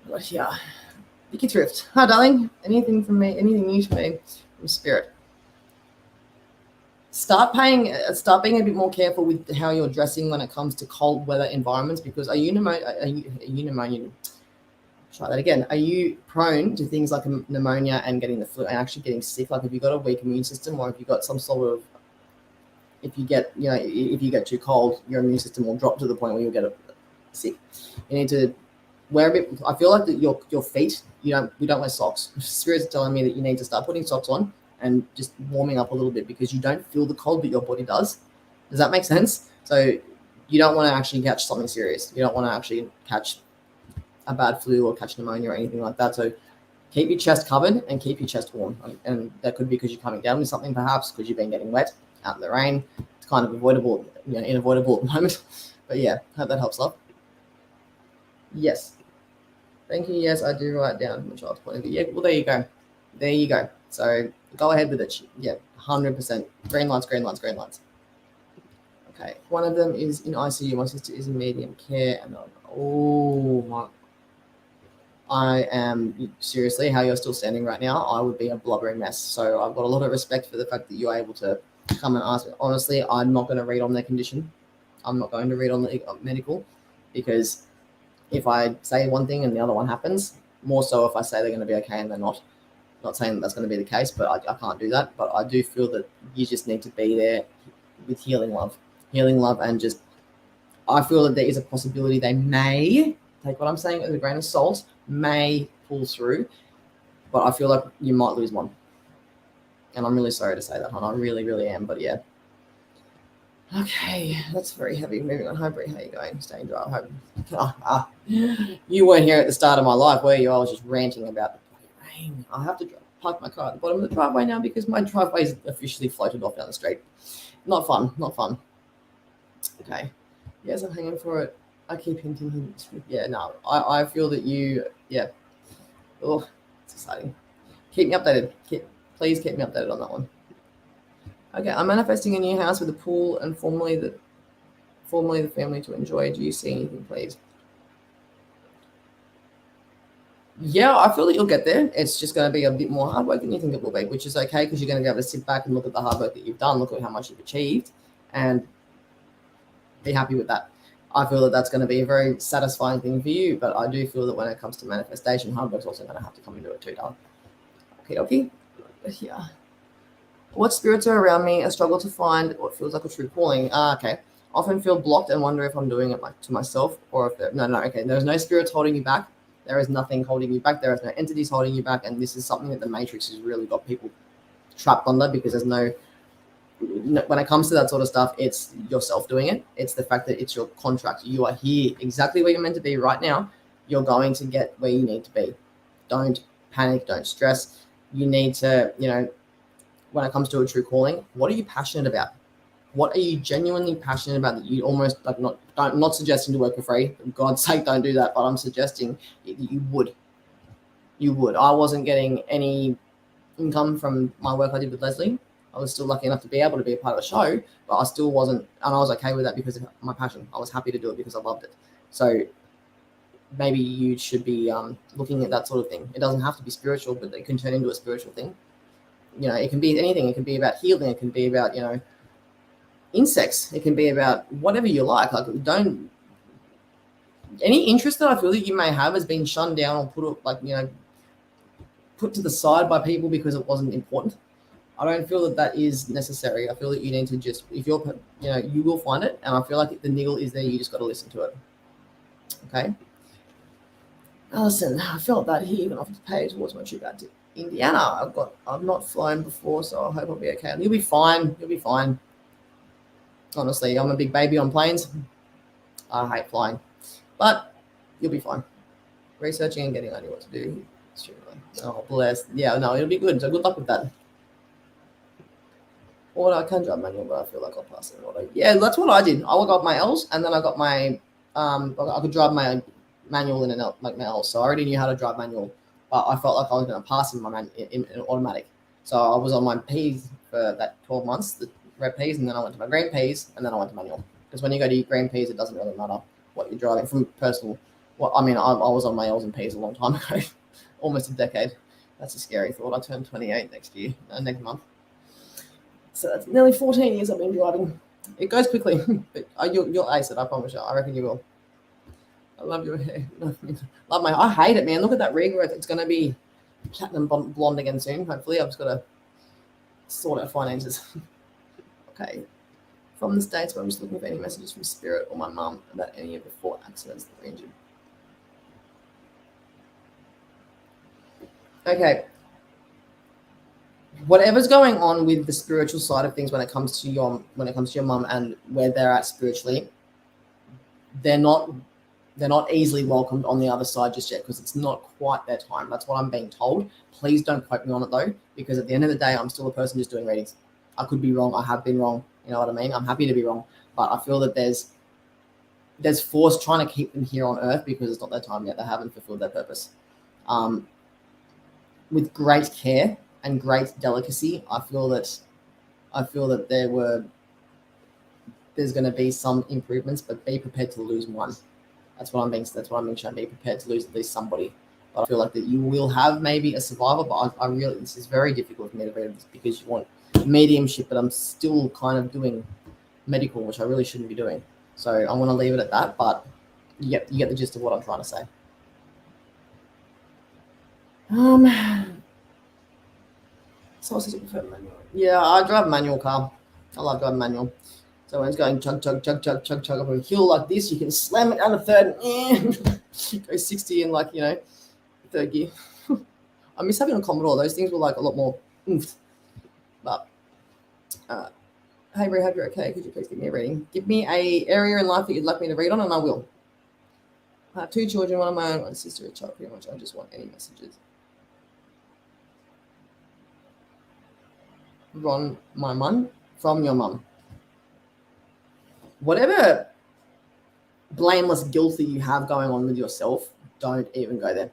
But yeah. Vicky Thrift. Hi, darling. Anything from me? Anything new to me from Spirit? Start being a bit more careful with how you're dressing when it comes to cold weather environments because are you pneumonia? Try that again. Are you prone to things like pneumonia and getting the flu and actually getting sick? Like, have you got a weak immune system, or have you got some sort of? If you get too cold, your immune system will drop to the point where you'll get sick. You need to wear a bit. I feel like that your feet. We don't wear socks. Spirits are telling me that you need to start putting socks on and just warming up a little bit because you don't feel the cold, but your body does. Does that make sense? So you don't want to actually catch something serious. You don't want to actually catch a bad flu or catch pneumonia or anything like that. So keep your chest covered and keep your chest warm. And that could be because you're coming down with something, perhaps because you've been getting wet out in the rain. It's kind of unavoidable at the moment. But yeah, hope that helps up. Yes. Thank you. Yes, I do write down from a child's point of view. Yeah, well, there you go. There you go. So go ahead with it. Yeah, 100%. Green lights. Okay, one of them is in ICU. My sister is in medium care, and oh my, I am seriously how you're still standing right now. I would be a blubbering mess. So I've got a lot of respect for the fact that you're able to come and ask me. Honestly, I'm not going to read on their condition. I'm not going to read on the medical, because if I say one thing and the other one happens, more so if I say they're going to be okay and they're not. Not saying that that's going to be the case, but I can't do that. But I do feel that you just need to be there with healing love, and just I feel that there is a possibility they may take what I'm saying with a grain of salt, may pull through, but I feel like you might lose one. And I'm really sorry to say that, hon. I really, really am. But yeah. Okay, that's very heavy. Moving on. Hi, Bree. How you going? Staying dry. I hope. You weren't here at the start of my life, were you? I was just ranting about the rain. I have to park my car at the bottom of the driveway now because my driveway is officially floated off down the street. Not fun. Not fun. Okay. Yes, I'm hanging for it. I keep hinting him. Yeah, no. I feel that you. Yeah. Oh, it's exciting. Keep me updated. Please keep me updated on that one. Okay, I'm manifesting a new house with a pool and formerly the family to enjoy. Do you see anything, please? Yeah, I feel that you'll get there. It's just going to be a bit more hard work than you think it will be, which is okay because you're going to be able to sit back and look at the hard work that you've done, look at how much you've achieved, and be happy with that. I feel that that's going to be a very satisfying thing for you, but I do feel that when it comes to manifestation, hard work's also going to have to come into it too, darling. Okay. Yeah. What spirits are around me? I struggle to find what feels like a true calling. Okay. Often feel blocked and wonder if I'm doing it to myself or if no. Okay. There's no spirits holding you back. There is nothing holding you back. There is no entities holding you back. And this is something that the Matrix has really got people trapped under, because there's no, when it comes to that sort of stuff, it's yourself doing it. It's the fact that it's your contract. You are here exactly where you're meant to be right now. You're going to get where you need to be. Don't panic. Don't stress. You need to, when it comes to a true calling, what are you passionate about? What are you genuinely passionate about that you almost like not suggesting to work for free? For God's sake, don't do that. But I'm suggesting you would. You would. I wasn't getting any income from my work I did with Leslie. I was still lucky enough to be able to be a part of the show, but I still wasn't, and I was okay with that because of my passion. I was happy to do it because I loved it. So maybe you should be looking at that sort of thing. It doesn't have to be spiritual, but it can turn into a spiritual thing. It can be anything. It can be about healing. It can be about, insects. It can be about whatever you like. Like, any interest that I feel that you may have has been shunned down or put to the side by people because it wasn't important. I don't feel that is necessary. I feel that you need to just, if you're, you will find it. And I feel like the niggle is there. You just got to listen to it. Okay. Listen, I felt that he even offered to pay towards my trip out to Indiana. I've not flown before, so I hope I'll be okay. You'll be fine. You'll be fine. Honestly, I'm a big baby on planes. I hate flying, but you'll be fine. Researching and getting I knew what to do. Oh, bless. Yeah, no, it'll be good. So good luck with that. Or I can drive manual, but I feel like I'll pass it. Yeah, that's what I did. I got my L's, and then I got my I could drive my manual in my L's. So I already knew how to drive manual, but I felt like I was going to pass in my in automatic. So I was on my P's for that 12 months, the red P's, and then I went to my green P's, and then I went to manual. Because when you go to green P's, it doesn't really matter what you're driving from personal. Well, I mean, I was on my L's and P's a long time ago, almost a decade. That's a scary thought. I turn 28 next month. So that's nearly 14 years I've been driving. It goes quickly, but you'll ace it. I promise you. I reckon you will. I love your hair. Love my. I hate it, man. Look at that regrowth. It's going to be platinum blonde again soon. Hopefully, I've just got to sort out finances. Okay. From the States, where I'm just looking for any messages from Spirit or my mum about any of the 4 accidents that were injured. Okay. Whatever's going on with the spiritual side of things when it comes to your mum and where they're at spiritually, they're not easily welcomed on the other side just yet, because it's not quite their time. That's what I'm being told. Please don't quote me on it though, because at the end of the day, I'm still a person just doing readings. I could be wrong. I have been wrong. You know what I mean? I'm happy to be wrong, but I feel that there's force trying to keep them here on Earth because it's not their time yet. They haven't fulfilled their purpose. With great care and great delicacy, I feel that there's going to be some improvements, but be prepared to lose one. That's what I'm being shown. Be prepared to lose at least somebody. But I feel like that you will have maybe a survivor, but I really, this is very difficult for me to read this because you want mediumship, but I'm still kind of doing medical, which I really shouldn't be doing. So I'm going to leave it at that, but you get the gist of what I'm trying to say. So I prefer manual. Yeah, I drive a manual car. I love driving manual. So when it's going chug, chug, chug, chug, chug, chug up a hill like this, you can slam it down to third and go 60 in like, third gear. I miss having a Commodore. Those things were like a lot more oomph. But, hey, Bree, hope you're okay. Could you please give me a reading? Give me a area in life that you'd like me to read on, and I will. I have 2 children, one of my own, one sister, a child. Pretty much, I just want any messages. From my mum, from your mum. Whatever blameless guilt that you have going on with yourself, don't even go there.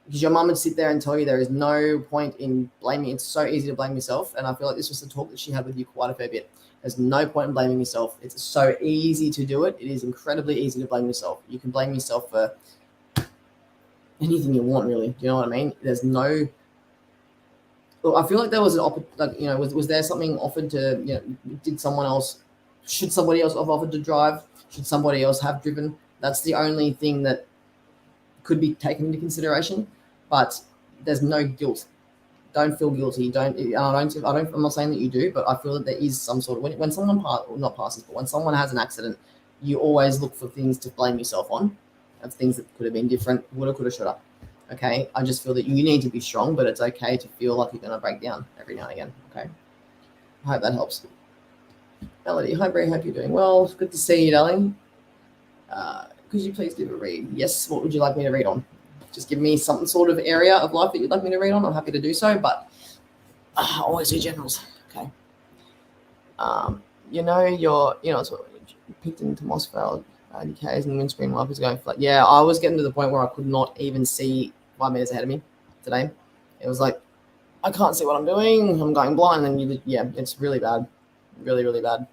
Because your mum would sit there and tell you there is no point in blaming. It's so easy to blame yourself. And I feel like this was the talk that she had with you quite a fair bit. There's no point in blaming yourself. It's so easy to do it. It is incredibly easy to blame yourself. You can blame yourself for anything you want, really. Do you know what I mean? There's no... I feel like there was an was there something offered to, did someone else... Should somebody else have offered to drive? Should somebody else have driven? That's the only thing that could be taken into consideration. But there's no guilt. Don't feel guilty. I'm not saying that you do, but I feel that there is some sort of when someone when someone has an accident, you always look for things to blame yourself on. Of things that could have been different, woulda, coulda, shoulda. Okay, I just feel that you need to be strong, but it's okay to feel like you're gonna break down every now and again. Okay, I hope that helps. Melody, hi Bree, hope you're doing well. Good to see you, darling. Could you please do a read? Yes, what would you like me to read on? Just give me some sort of area of life that you'd like me to read on. I'm happy to do so, but always do generals. Okay. It's picked into Mossvale, UK's and the windscreen wiper is going flat. Yeah, I was getting to the point where I could not even see 5 meters ahead of me today. It was like, I can't see what I'm doing. I'm going blind. And it's really bad. Really, really bad.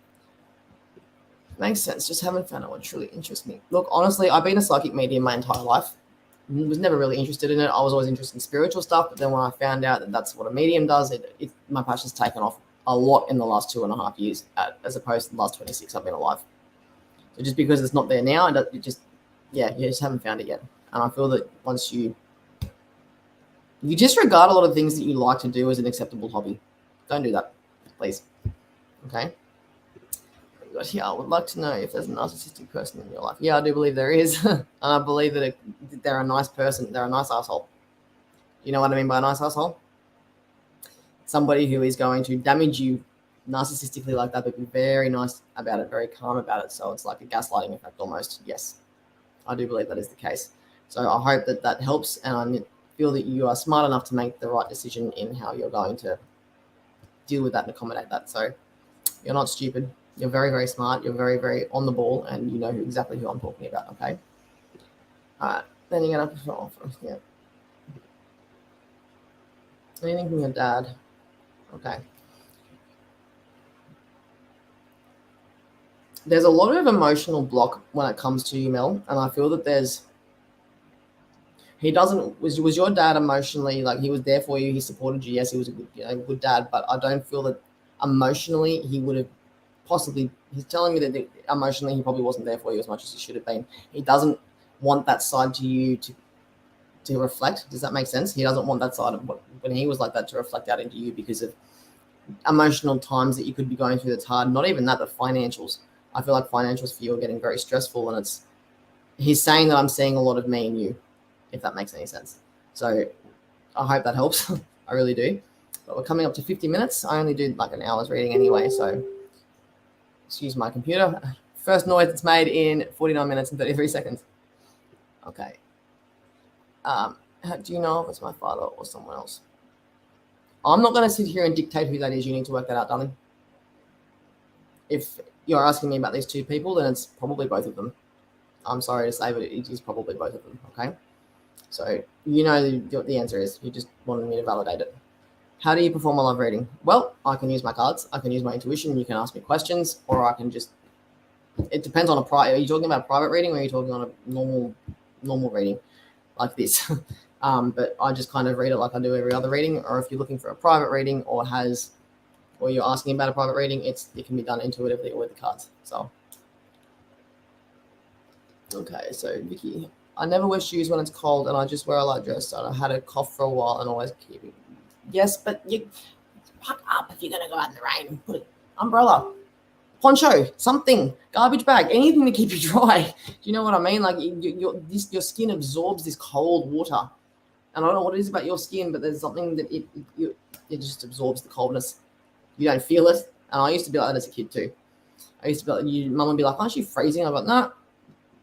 Makes sense. Just haven't found out what truly interests me. Look, honestly, I've been a psychic medium my entire life. Was never really interested in it. I was always interested in spiritual stuff, but then when I found out that that's what a medium does, my passion's taken off a lot in the last 2.5 years, as opposed to the last 26 I've been alive. So just because it's not there now, you just haven't found it yet. And I feel that once you disregard a lot of things that you like to do as an acceptable hobby. Don't do that, please. Okay. Yeah, I would like to know if there's a narcissistic person in your life. Yeah, I do believe there is. And I believe that they're a nice person. They're a nice asshole. You know what I mean by a nice asshole? Somebody who is going to damage you narcissistically like that, but be very nice about it, very calm about it. So it's like a gaslighting effect almost. Yes, I do believe that is the case. So I hope that helps. And I feel that you are smart enough to make the right decision in how you're going to deal with that and accommodate that. So you're not stupid. You're very, very smart. You're very, very on the ball, and you know exactly who I'm talking about, okay? All right. Then you're going to yeah. Anything from your dad? Okay. There's a lot of emotional block when it comes to you, Mel, and I feel that was your dad emotionally, like he was there for you, he supported you, yes, he was a good dad, but I don't feel that emotionally he would have possibly, he's telling me that emotionally he probably wasn't there for you as much as he should have been. He doesn't want that side to you to reflect. Does that make sense? He doesn't want that side of when he was like that to reflect out into you because of emotional times that you could be going through that's hard. Not even that, the financials. I feel like financials for you are getting very stressful, and he's saying that I'm seeing a lot of me in you, if that makes any sense. So I hope that helps. I really do. But we're coming up to 50 minutes. I only do like an hour's reading anyway, so excuse my computer. First noise it's made in 49 minutes and 33 seconds. Okay. Do you know if it's my father or someone else? I'm not going to sit here and dictate who that is. You need to work that out, darling. If you're asking me about these 2 people, then it's probably both of them. I'm sorry to say, but it is probably both of them, okay? So you know what the answer is. You just wanted me to validate it. How do you perform a love reading? Well, I can use my cards. I can use my intuition. You can ask me questions, or I can just It depends on a private. Are you talking about a private reading, or are you talking on a normal reading like this? But I just kind of read it like I do every other reading. Or if you're looking for a private reading, or you're asking about a private reading, it can be done intuitively or with the cards. So, okay. So Vicky, I never wear shoes when it's cold, and I just wear a light dress. So I had a cough for a while, and always keep it. Yes, but you pack up if you're gonna go out in the rain. Put an umbrella, poncho, something, garbage bag, anything to keep you dry. Do you know what I mean? Like your skin absorbs this cold water, and I don't know what it is about your skin, but there's something that it just absorbs the coldness. You don't feel it, and I used to be like that as a kid too. I used to be like, mum would be like, "Aren't you freezing?" I'm like, "No." Nah.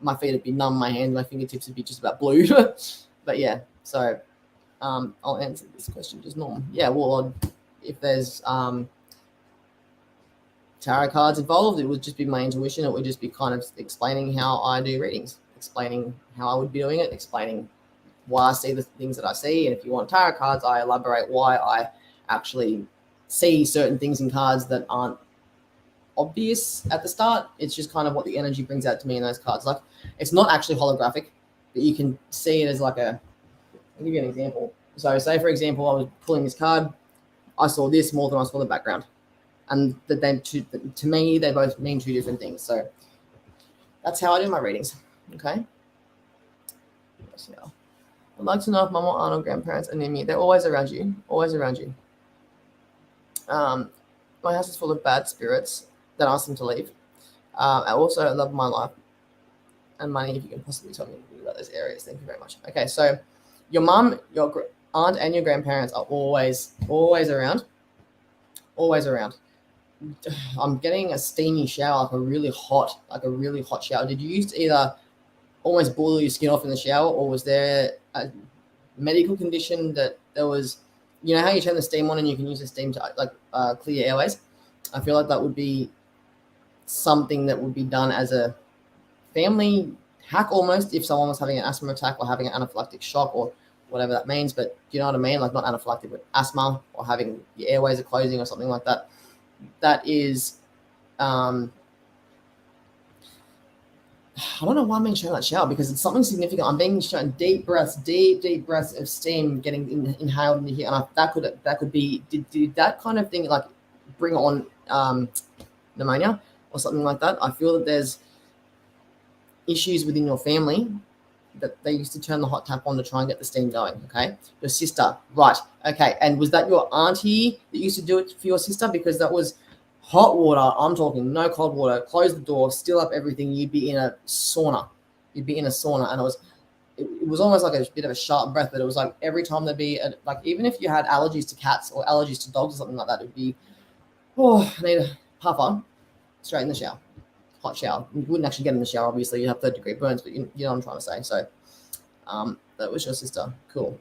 My feet would be numb, my hands, my fingertips would be just about blue. But yeah, so I'll answer this question just normal. Yeah, well, if there's tarot cards involved, it would just be my intuition. It would just be kind of explaining how I do readings, explaining how I would be doing it, explaining why I see the things that I see. And if you want tarot cards, I elaborate why I actually see certain things in cards that aren't obvious at the start. It's just kind of what the energy brings out to me in those cards. Like, it's not actually holographic, but you can see it as like I'll give you an example. So say, for example, I was pulling this card. I saw this more than I saw the background. And to me, they both mean two different things. So that's how I do my readings. Okay. So, I'd like to know if mom or aunt or grandparents are near me. They're always around you. Always around you. My house is full of bad spirits that ask them to leave. I also love my life and money. If you can possibly tell me about those areas, thank you very much. Okay, so your mom, your aunt, and your grandparents are always around. Always around. I'm getting a steamy shower, like a really hot shower. Did you used to either almost boil your skin off in the shower, or was there a medical condition that there was, you know how you turn the steam on and you can use the steam to clear your airways? I feel like that would be something that would be done as a family hack almost, if someone was having an asthma attack or having an anaphylactic shock or whatever that means. But do you know what I mean? Like, not anaphylactic, but asthma, or having your airways are closing or something like that. That is, I don't know why I'm being shown that shower, because it's something significant. I'm being shown deep breaths of steam getting inhaled into here, and that could be did that kind of thing like bring on pneumonia or something like that. I feel that there's issues within your family that they used to turn the hot tap on to try and get the steam going. Okay, your sister, right? Okay, and was that your auntie that used to do it for your sister? Because that was hot water. I'm talking no cold water. Close the door, still up everything. You'd be in a sauna. And it was almost like a bit of a sharp breath. But it was like every time there'd be like, even if you had allergies to cats or allergies to dogs or something like that, it'd be, I need a puffer, straight in the shower. Hot shower. You wouldn't actually get in the shower, obviously. You'd have 3rd-degree burns, but you know what I'm trying to say. So that was your sister. Cool.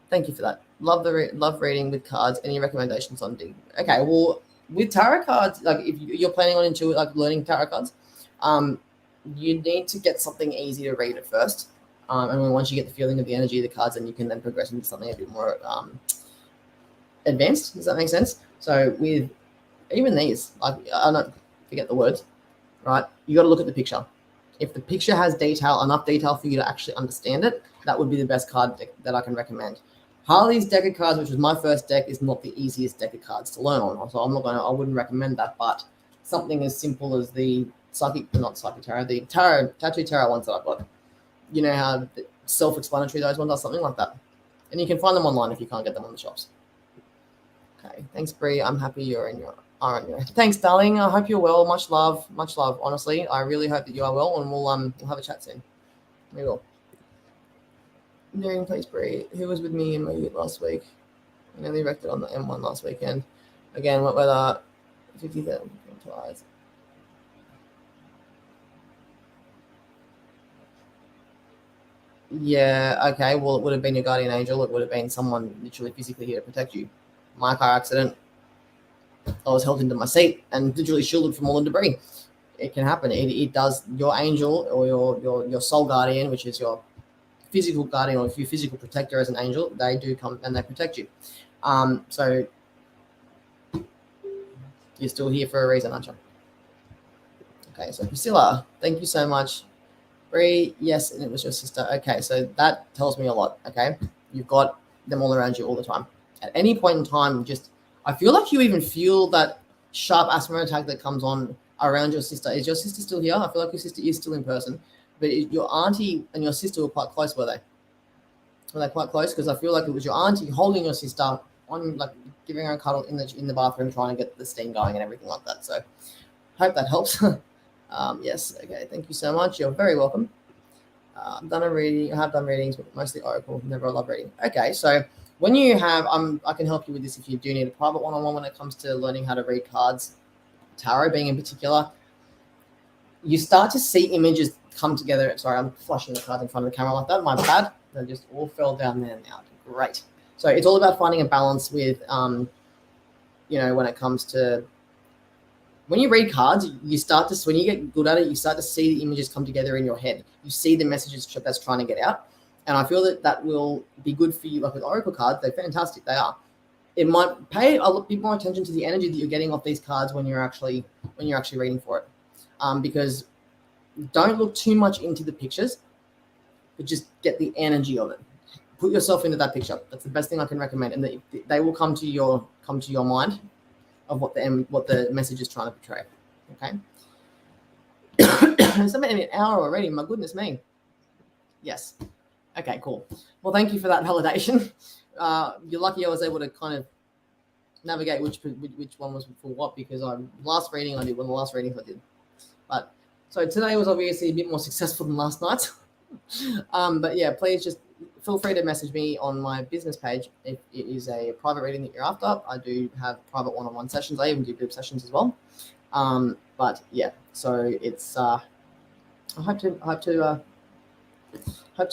Thank you for that. Love reading with cards. Any recommendations on D? Okay, well, with tarot cards, like if you're planning on learning tarot cards, you need to get something easy to read at first. And then once you get the feeling of the energy of the cards, then you can then progress into something a bit more advanced. Does that make sense? So with even these, like, I don't forget the words, right? You got to look at the picture. If the picture has enough detail for you to actually understand it, that would be the best card deck that I can recommend. Harley's deck of cards, which was my first deck, is not the easiest deck of cards to learn on. So I wouldn't recommend that. But something as simple as the tattoo tarot ones that I've got. You know how self-explanatory those ones are, something like that. And you can find them online if you can't get them on the shops. Okay, thanks, Bree. I'm happy you're in your. Thanks, darling. I hope you're well. Much love. Honestly, I really hope that you are well, and we'll have a chat soon. We will. Nearing place, Bree. Who was with me in my ute last week? I nearly wrecked it on the M1 last weekend. Again, what weather? 50,000 twice. Yeah. Okay. Well, it would have been your guardian angel. It would have been someone literally physically here to protect you. My car accident, I was held into my seat and literally shielded from all the debris. It can happen. It does. Your angel or your soul guardian, which is your physical guardian or your physical protector as an angel, they do come and they protect you. So you're still here for a reason, aren't you? Okay, so Priscilla, thank you so much. Bree, yes, and it was your sister. Okay, so that tells me a lot. Okay, you've got them all around you all the time. At any point in time, I feel like you even feel that sharp asthma attack that comes on around your sister. Is your sister still here? I feel like your sister is still in person, but your auntie and your sister were quite close, were they? Were they quite close? Because I feel like it was your auntie holding your sister on, like giving her a cuddle in the bathroom, trying to get the steam going and everything like that. So, hope that helps. Yes. Okay. Thank you so much. You're very welcome. I've done a reading. I have done readings, but mostly Oracle. Never a love reading. Okay. So when you have, I can help you with this if you do need a private one-on-one when it comes to learning how to read cards, tarot being in particular. You start to see images come together. Sorry, I'm flushing the cards in front of the camera like that. My bad. They just all fell down there now. Great. So it's all about finding a balance with, when it comes to when you read cards, when you get good at it, you start to see the images come together in your head. You see the messages that's trying to get out. And I feel that will be good for you. Like with Oracle cards, they're fantastic. They are. It might pay a bit more attention to the energy that you're getting off these cards when you're actually reading for it. Because don't look too much into the pictures, but just get the energy of it. Put yourself into that picture. That's the best thing I can recommend. And they will come to your mind of what the message is trying to portray. Okay. It's been an hour already. My goodness me. Yes. Okay, cool. Well, thank you for that validation. You're lucky I was able to kind of navigate which one was for what, because one of the last readings I did. But so today was obviously a bit more successful than last night. But yeah, please just feel free to message me on my business page if it is a private reading that you're after. I do have private one-on-one sessions. I even do group sessions as well. But yeah, so it's I hope to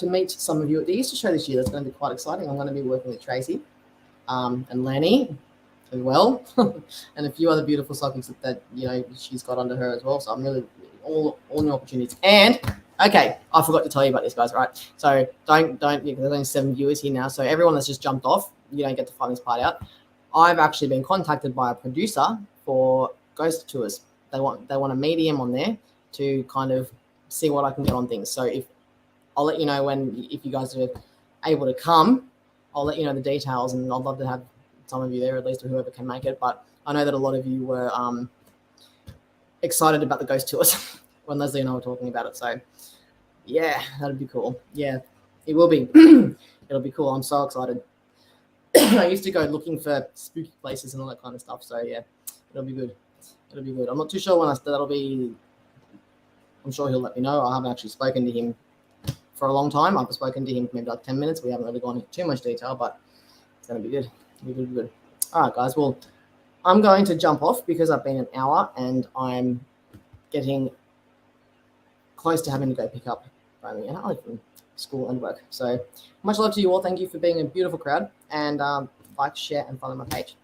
meet some of you at the Easter show this year. That's going to be quite exciting. I'm going to be working with Tracy and Lanny as well, and a few other beautiful psychics that she's got under her as well. So I'm really all new opportunities. And okay, I forgot to tell you about this, guys. Right? So don't because there's only 7 viewers here now. So everyone that's just jumped off, you don't get to find this part out. I've actually been contacted by a producer for ghost tours. They want a medium on there to kind of see what I can get on things. So I'll let you know if you guys are able to come, I'll let you know the details, and I'd love to have some of you there, at least, or whoever can make it. But I know that a lot of you were excited about the ghost tours when Leslie and I were talking about it. So yeah, that'd be cool. Yeah, it will be. It'll be cool. I'm so excited. I used to go looking for spooky places and all that kind of stuff. So yeah, it'll be good. It'll be good. I'm not too sure when that'll be. I'm sure he'll let me know. I haven't actually spoken to him for a long time. I've spoken to him for maybe like 10 minutes. We haven't really gone into too much detail, but it's going to be good. It'll be good. All right, guys. Well, I'm going to jump off because I've been an hour and I'm getting close to having to go pick up Riley and Harley from school and work. So much love to you all. Thank you for being a beautiful crowd, and like, share, and follow my page.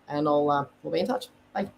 And we'll be in touch. Bye.